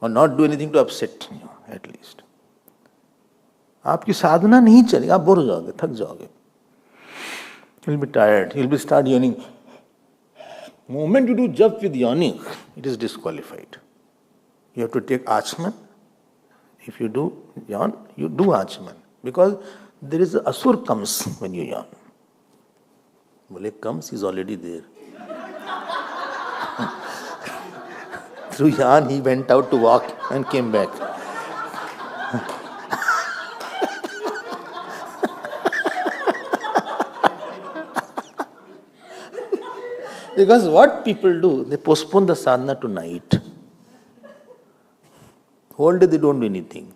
Or not do anything to upset you, at least. आपकी साधना नहीं चलेगी, आप bore हो जाओगे, थक जाओगे. You'll be tired, you'll be start yawning. The moment you do jap with yawning, it is disqualified. You have to take achman. If you do yawn, you do achman. Because there is a asur comes when you yawn. Bole comes, he is already there. Through yawn, he went out to walk and came back. Because what people do, they postpone the sadhana to night. Whole day they don't do anything.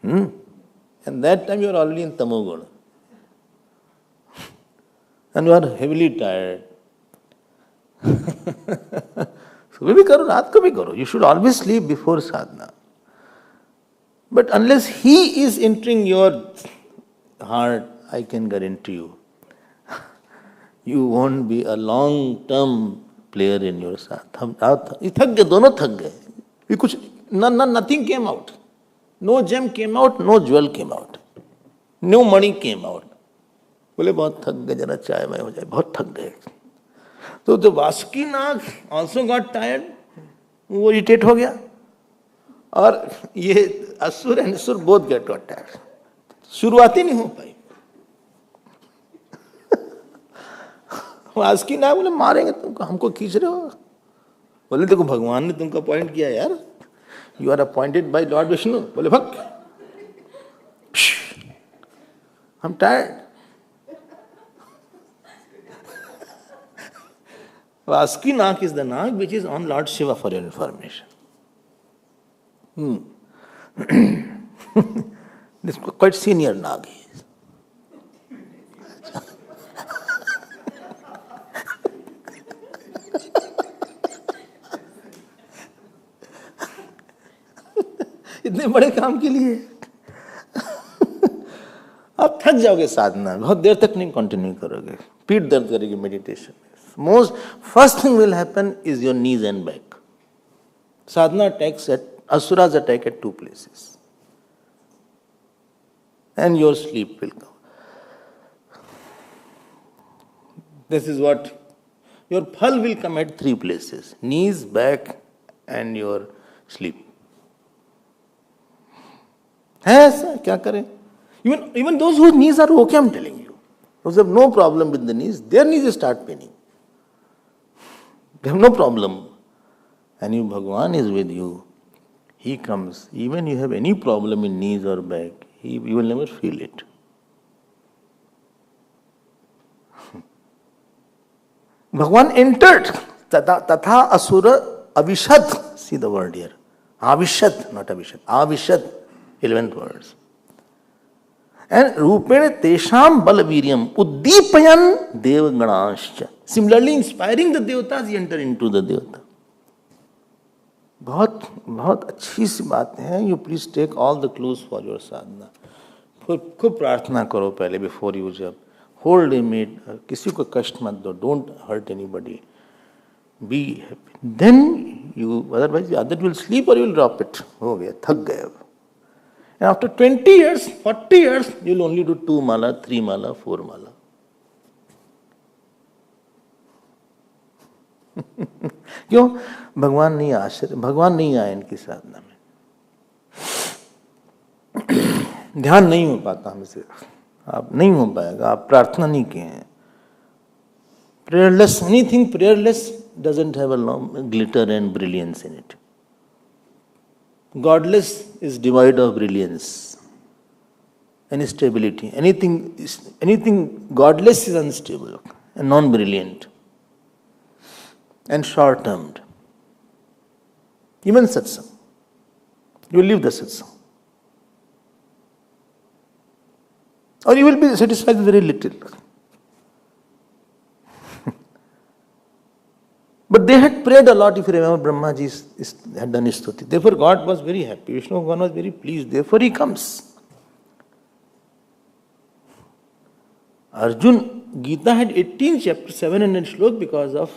And that time you are already in tamoguna. And you are heavily tired. सुबह भी करो, रात को भी करो. You should always sleep before sadhana. But unless he is entering your heart, I can guarantee you, you won't be a long-term player in your sadhana. ये थक गए, दोनों थक गए. ये कुछ nothing came out. No gem came out, no jewel came out. No money came out. बोले बहुत थक गए, जरा चाय में हो जाए, बहुत थक गए. तो the Vasukinath also got tired, वो irritate हो गया. और ये असुर and असुर both got tired. शुरुआत ही नहीं हो पाई. वासुकीनाथ बोले मारेंगे तुमको, हमको खींच रहे हो. बोले देखो भगवान ने तुमको अपॉइंट किया यार. You are appointed by Lord Vishnu. बोले भग. I'm tired. Vasuki Nag is the Nag which is on Lord Shiva, for your information. This is quite senior Nag he is. इतने बड़े काम के लिए आप थक जाओगे साधना, बहुत देर तक नहीं कंटिन्यू करोगे, पीठ दर्द करेगी meditation. Most first thing will happen is your knees and back. Sadhana attacks asuras attack at two places. And your sleep will come. This is what your phal will come at three places: knees, back, and your sleep. है ऐसा, क्या करें? Even those whose knees are okay, I'm telling you, those have no problem with the knees, their knees start paining. They have no problem. And if Bhagavan is with you, he comes. Even you have any problem in knees or back, you will never feel it. Bhagavan entered. Tatha asura avishad. See the word here. Avishad, not avishad. Avishad, 11th words. And rupene tesham balaviryam uddipayan devganascha. Similarly, inspiring the devatas, he enter into the devata. बहुत बहुत अच्छी सी बात है. You please take all the clues for your sadhana. खूब प्रार्थना करो पहले before you jab. Hold a minute. किसी को कष्ट मत दो. Don't hurt anybody. Be happy. Then you, otherwise either you will sleep or you will drop it. हो गया, थक गए अब. And after 20 years, 40 years, you will only do 2 mala, 3 mala, 4 mala. क्यों? भगवान नहीं आए इनकी साधना में. ध्यान नहीं हो पाता हमसे. आप नहीं हो पाएगा, आप प्रार्थना नहीं किए हैं. Prayerless, anything prayerless doesn't have a long glitter and brilliance in it. Godless is devoid of brilliance and stability. Anything godless is unstable and non-brilliant and short-termed. Even satsang. You will leave the satsang. Or you will be satisfied with very little. But they had prayed a lot, if you remember, Brahmaji had done his stuti. Therefore God was very happy. Vishnu Bhagavan was very pleased. Therefore he comes. Arjun, Gita had 18 chapters, 700 shlokas because of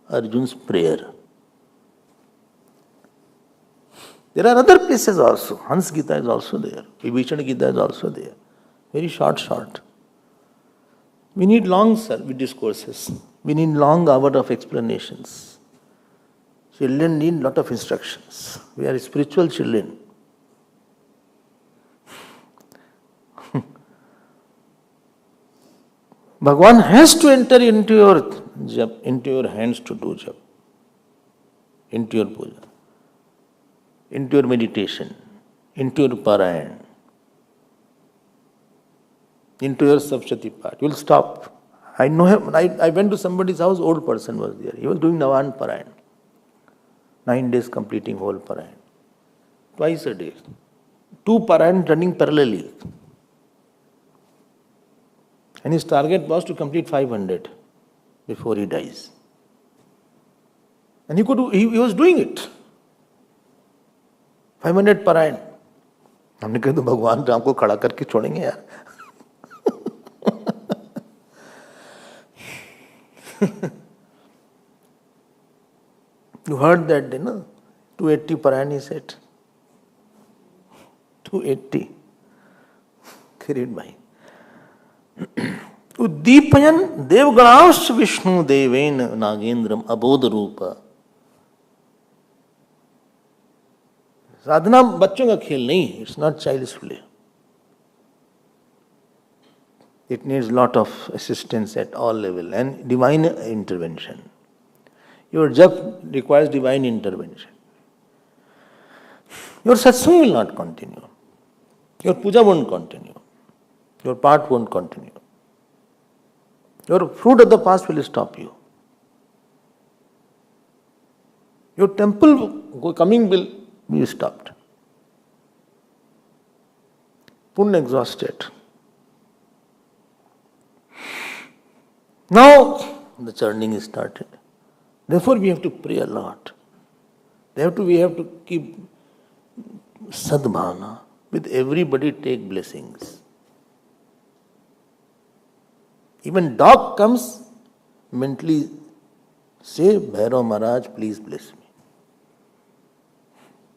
Arjun's prayer. There are other places also. Hans Gita is also there. Vibhishana Gita is also there. Very short. We need long discourses. We need long hours of explanations. Children need lot of instructions. We are spiritual children. Bhagavan has to enter into your jap, into your hands to do jap, into your puja, into your meditation, into your parayan, into your sapshati part. You will stop. I know him. I went to somebody's house, old person was there. He was doing Navan Parayan. 9 days completing whole Parayan. Twice a day. 2 Parayan running parallelly. And his target was to complete 500 before he dies. And he was doing it. 500 Parayan. हमने कहा तो भगवान राम को खड़ा करके छोड़ेंगे यार. You heard that day, no? 280 Parayan he said. 280. Kirit Uddipayan devganansh Vishnu deven nagendram abodh रूपा. साधना बच्चों का खेल नहीं. It's not child's play. It needs lot of assistance at all level and divine intervention. Your jap requires divine intervention. Your satsang will not continue. Your puja won't continue. Your part won't continue. Your fruit of the past will stop you. Your temple coming will be stopped. Punya exhausted. Now the churning is started. Therefore we have to pray a lot. We have to keep sadbhana. With everybody take blessings. Even dog comes, mentally say, Bhairav Maharaj, please bless me.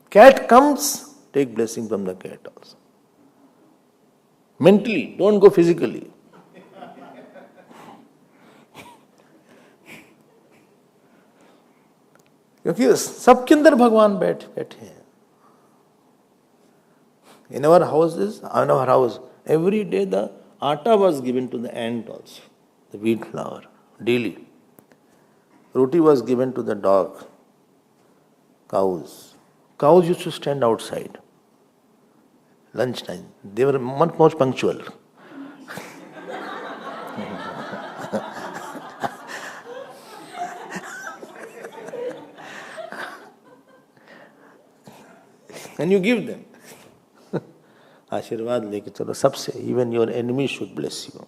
Cat comes, take blessing from the cat also. Mentally, don't go physically. क्योंकि सबके अंदर भगवान बैठे हैं. In our house, every day the atta was given to the ant also, the wheat flour, daily. Roti was given to the dog, cows. Cows used to stand outside. Lunchtime. They were much more punctual. And you give them. आशीर्वाद लेके चलो सबसे. Even your enemy should bless you.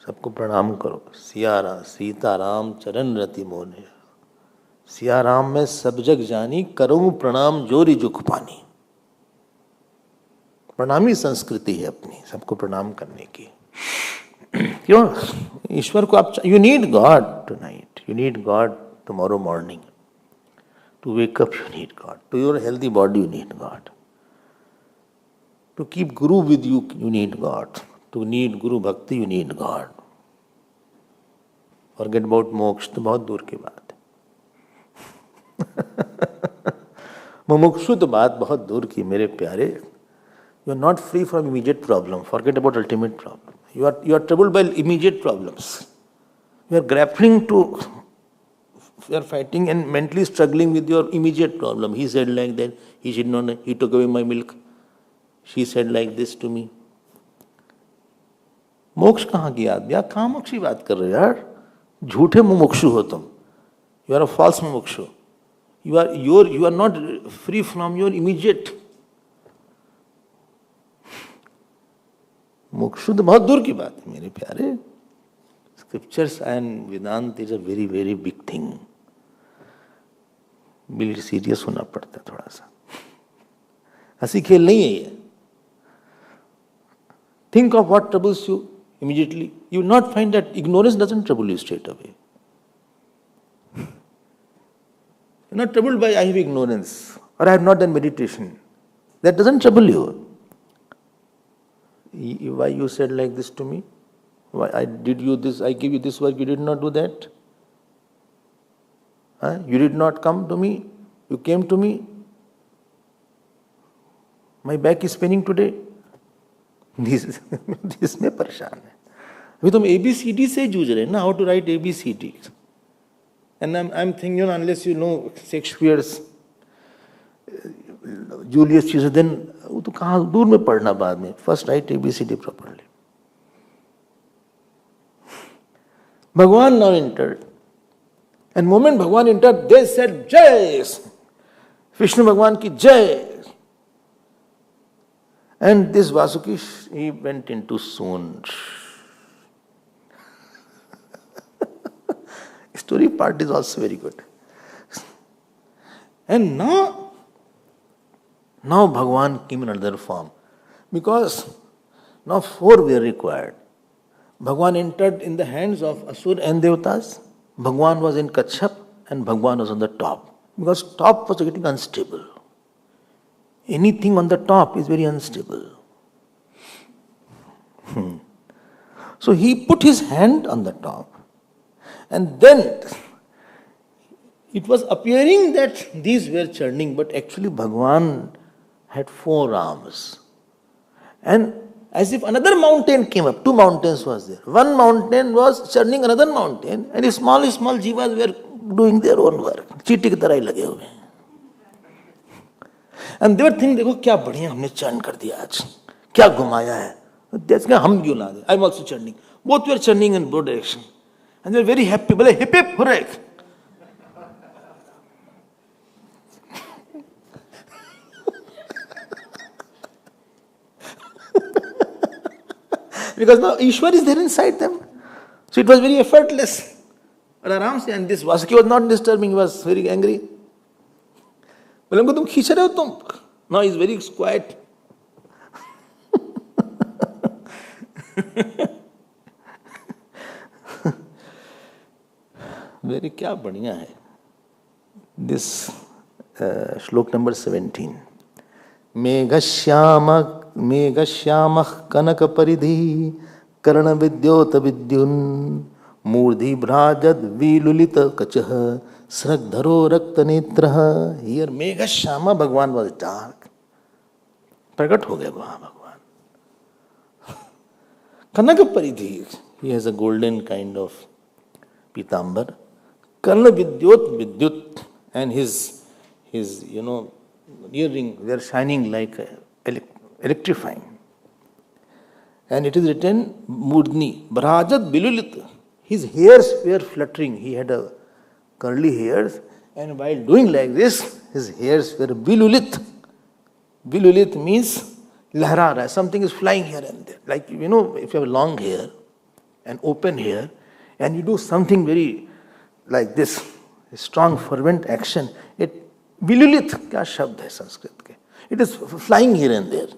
सबको प्रणाम करो. सीताराम चरण रति मोने. सिया राम में सब जग जानी, करूं प्रणाम जोरी जुख पानी. प्रणामी संस्कृति है अपनी, सबको प्रणाम करने की. क्यों? ईश्वर को आप, you need God tonight. You need God tomorrow morning. To wake up, you need God. To your healthy body, you need God. To keep Guru with you, you need God. To need Guru Bhakti, you need God. Forget about moksha, तो बहुत दूर की बात है. मुमुक्षु तो बात बहुत दूर की मेरे प्यारे. You are not free from immediate problem. Forget about ultimate problem. You are troubled by immediate problems. You are grappling to, you are fighting and mentally struggling with your immediate problem. He said like that. He said no, he took away my milk. She said like this to me. मोक्ष कहाँ की याद? यार कहाँ मोक्ष की बात कर रहे हो यार? झूठे मुमुक्षु हो तुम. You are a false मुमुक्षु. You are not free from your immediate. मुमुक्षु तो बहुत दूर की बात है मेरे प्यारे. Scriptures and Vedanta is a very, very big thing. बिल्कुल सीरियस होना पड़ता है थोड़ा सा. हंसी खेल नहीं है ये. Think of what troubles you immediately. You will not find that ignorance doesn't trouble you straight away. You're not troubled by I have ignorance or I have not done meditation. That doesn't trouble you. Why you said like this to me? Why I did you this? I gave you this work. You did not do that. You did not come to me. You came to me. My back is paining today. इसमें परेशान है. अभी तुम ABCD से जूझ रहे हैं ना. How to write ABCD. And I'm thinking, unless you know Shakespeare's Julius Caesar, then वो तो कहाँ दूर में पढ़ना बाद में. First write ABCD properly. Bhagavan now entered. And moment Bhagavan entered, they said, Jai! Vishnu Bhagavan ki Jai! And this Vasuki, he went into swoon. Story part is also very good. And now Bhagavan came in another form. Because now 4 were required. Bhagavan entered in the hands of Asur and Devatas. Bhagavan was in Kachap and Bhagavan was on the top. Because top was getting unstable. Anything on the top is very unstable. So he put his hand on the top. And then it was appearing that these were churning, but actually Bhagavan had 4 arms. And as if another mountain came up, 2 mountains was there. One mountain was churning another mountain, and small jivas were doing their own work. चीटी की तरह ही लगे हुए. And they were thinking, देखो क्या बढ़िया हमने churn कर दिया आज, क्या घुमाया है. That's why हम क्यों ना दे. I'm also churning. Both were churning in both direction, and they were very happy. बोले hip hip hooray. Because now Ishwar is there inside them. So it was very effortless. But Aram se, and this Vasuki was not disturbing, he was very angry. बोले हमको तुम खींच रहे हो तुम. Now he is very quiet. Very क्या बढ़िया है. This श्लोक number 17. मेघश्यामः कनकपरिधि कर्णविद्योत विद्युन् मूर्धि भ्राजद् विलुलित कचः स्रग्धरो रक्तनेत्रः. Here मेघश्यामा, भगवान was dark. प्रकट हो गया वहाँ भगवान. कनकपरिधि, he has a golden kind of pitambar. कर्णविद्योत विद्युत, and his earring they are shining like electrifying. And it is written Murdni Bhrajat Bilulit. His hairs were fluttering. He had a curly hairs, and while doing like this, his hairs were bilulit. Bilulit means lahra raha. Something is flying here and there. Like, if you have long hair and open hair, and you do something very like this, a strong fervent action, it bilulit kya shabd hai Sanskrit ke. It is flying here and there.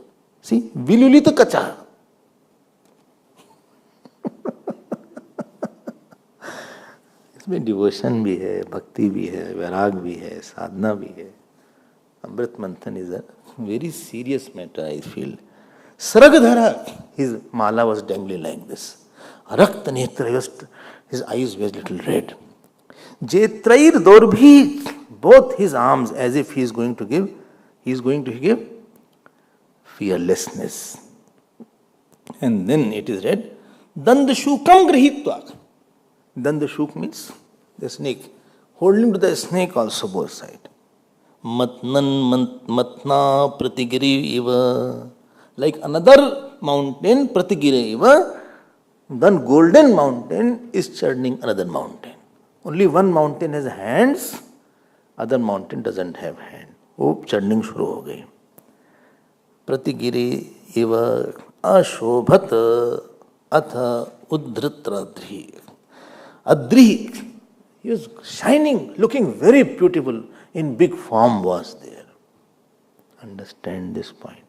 See, bilulit kacha. उसमें devotion भी है, भक्ति भी है, वैराग भी है, साधना भी है. Amrit Manthan is a very serious matter, I feel. Saragadhara, his mala was dangling like this. Rakta netra, his eyes were little red. Jetrair Dorbhi, both his arms as if he is going to give fearlessness. And then it is read, Dandashukam Grihitva. Dandashuk means the snake. Holding to the snake also both sides. Matna pratigiri iva. Like another mountain, pratigiri iva, then golden mountain is churning another mountain. Only one mountain has hands, other mountain doesn't have hand. वो churning शुरू हो गई. प्रतिगिरि इव अशोभत अथ उद्धृत्राद्रि. Adri, he was shining, looking very beautiful, in big form was there. Understand this point.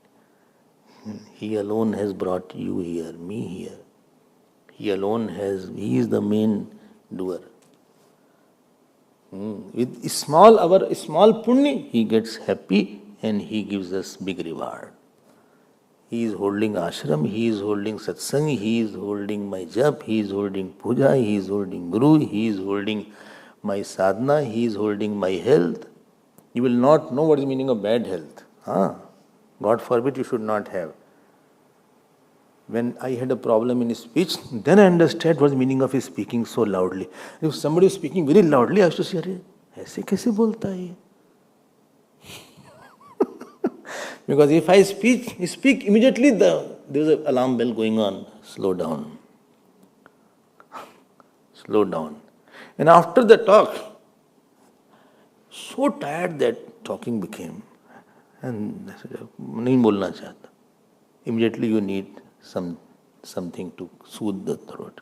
He alone has brought you here, me here. He is the main doer. With our small punya, he gets happy and he gives us big reward. He is holding ashram, he is holding satsang, he is holding my jap, he is holding puja, he is holding guru, he is holding my sadhana, he is holding my health. You will not know what is the meaning of bad health. God forbid you should not have. When I had a problem in speech, then I understood what the meaning of his speaking so loudly. If somebody is speaking very loudly, I used to say, "Arey, ऐसे कैसे बोलता है ये?" Because if I speak immediately, there is an alarm bell going on. Slow down. Slow down. And after the talk, so tired that talking became. And नहीं बोलना चाहता. Immediately you need something to soothe the throat.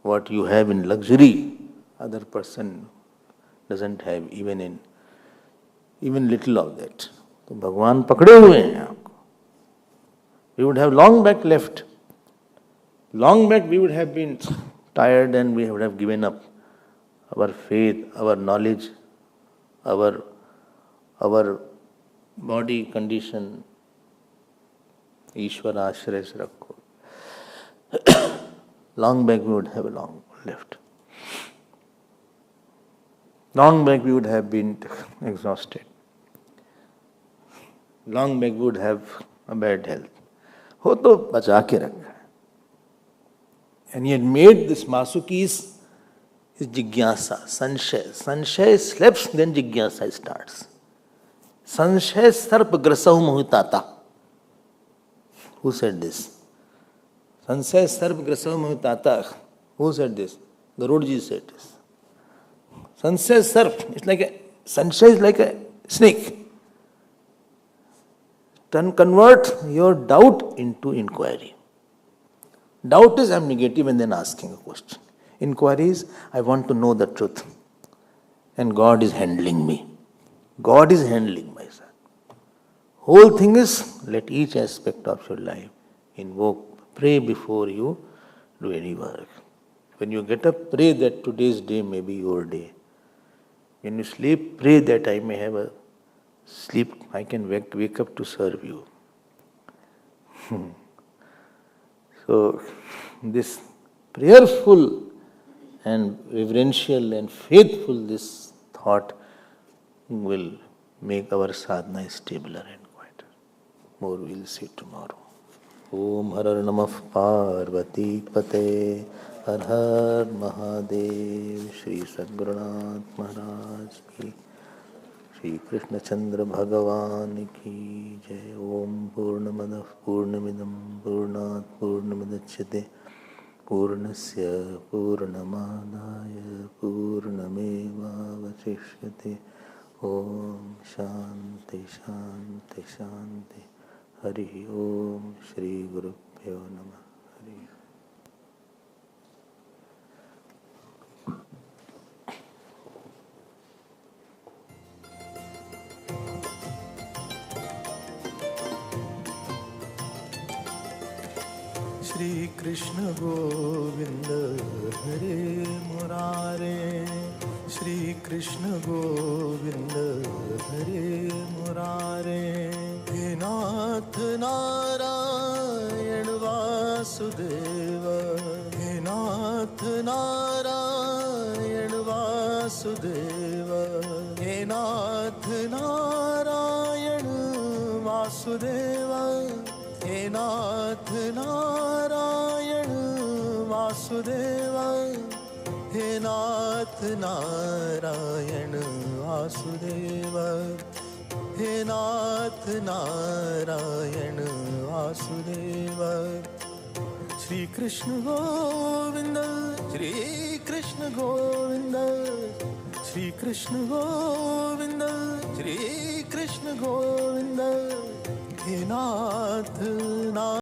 What you have in luxury, other person doesn't have even little of that. तो भगवान पकड़े हुए हैं आपको. We would have long back left. Long back we would have been tired and we would have given up our faith, our knowledge, our body condition. Ishwar Ashray se rakho. Long back we would have long left. Long back we would have been exhausted. Long back we would have a bad health. हो तो बचा के रखा है. And he had made this Masukis his jigyasa, sanshaya. Sanshaya sleeps, then jigyasa starts. Sanshaya sarp grasahu mohitata. Who said this? Sanshaya sarp grasahu mohitata. Who said this? Garudaji said this. Sanshaya sarp, sanshaya is like a snake. Convert your doubt into inquiry. Doubt is I am negative and then asking a question. Inquiry is I want to know the truth. And God is handling me. God is handling my son. Whole thing is let each aspect of your life invoke, pray before you do any work. When you get up, pray that today's day may be your day. When you sleep, pray that I may have a sleep, I can wake up to serve you. So, this prayerful and reverential and faithful this thought will make our sadhana stabler and quieter. More we will see tomorrow. Om Har Har Namah Parvati Pate Har Har Mahadev Shri Sadgurunath Maharaj Ki Shri Krishna चंद्र भगवान की जय. ओम पूर्णमदः पूर्णमिदं पूर्णात् पूर्णमुदच्यते पूर्णस्य पूर्णमादाय पूर्णमेवावशिष्यते. ओम शांति शांति शांति. हरि ओम. श्री गुरुभ्यो नमः. हरि. श्री कृष्ण गोविंद हरे मुरारे, श्री कृष्ण गोविंद हरे मुरारे। हे नाथ नारायण वासुदेव, हे नाथ नारायण वासुदेव, हे नाथ नारायण वासुदेव, हे नाथ नारायण वासुदेव, हे नाथ नारायण वासुदेव, हे नाथ नारायण वासुदेव। श्री कृष्ण गोविंद, श्री कृष्ण गोविंद, श्री कृष्ण गोविंद, श्री कृष्ण गोविंद। हे नाथ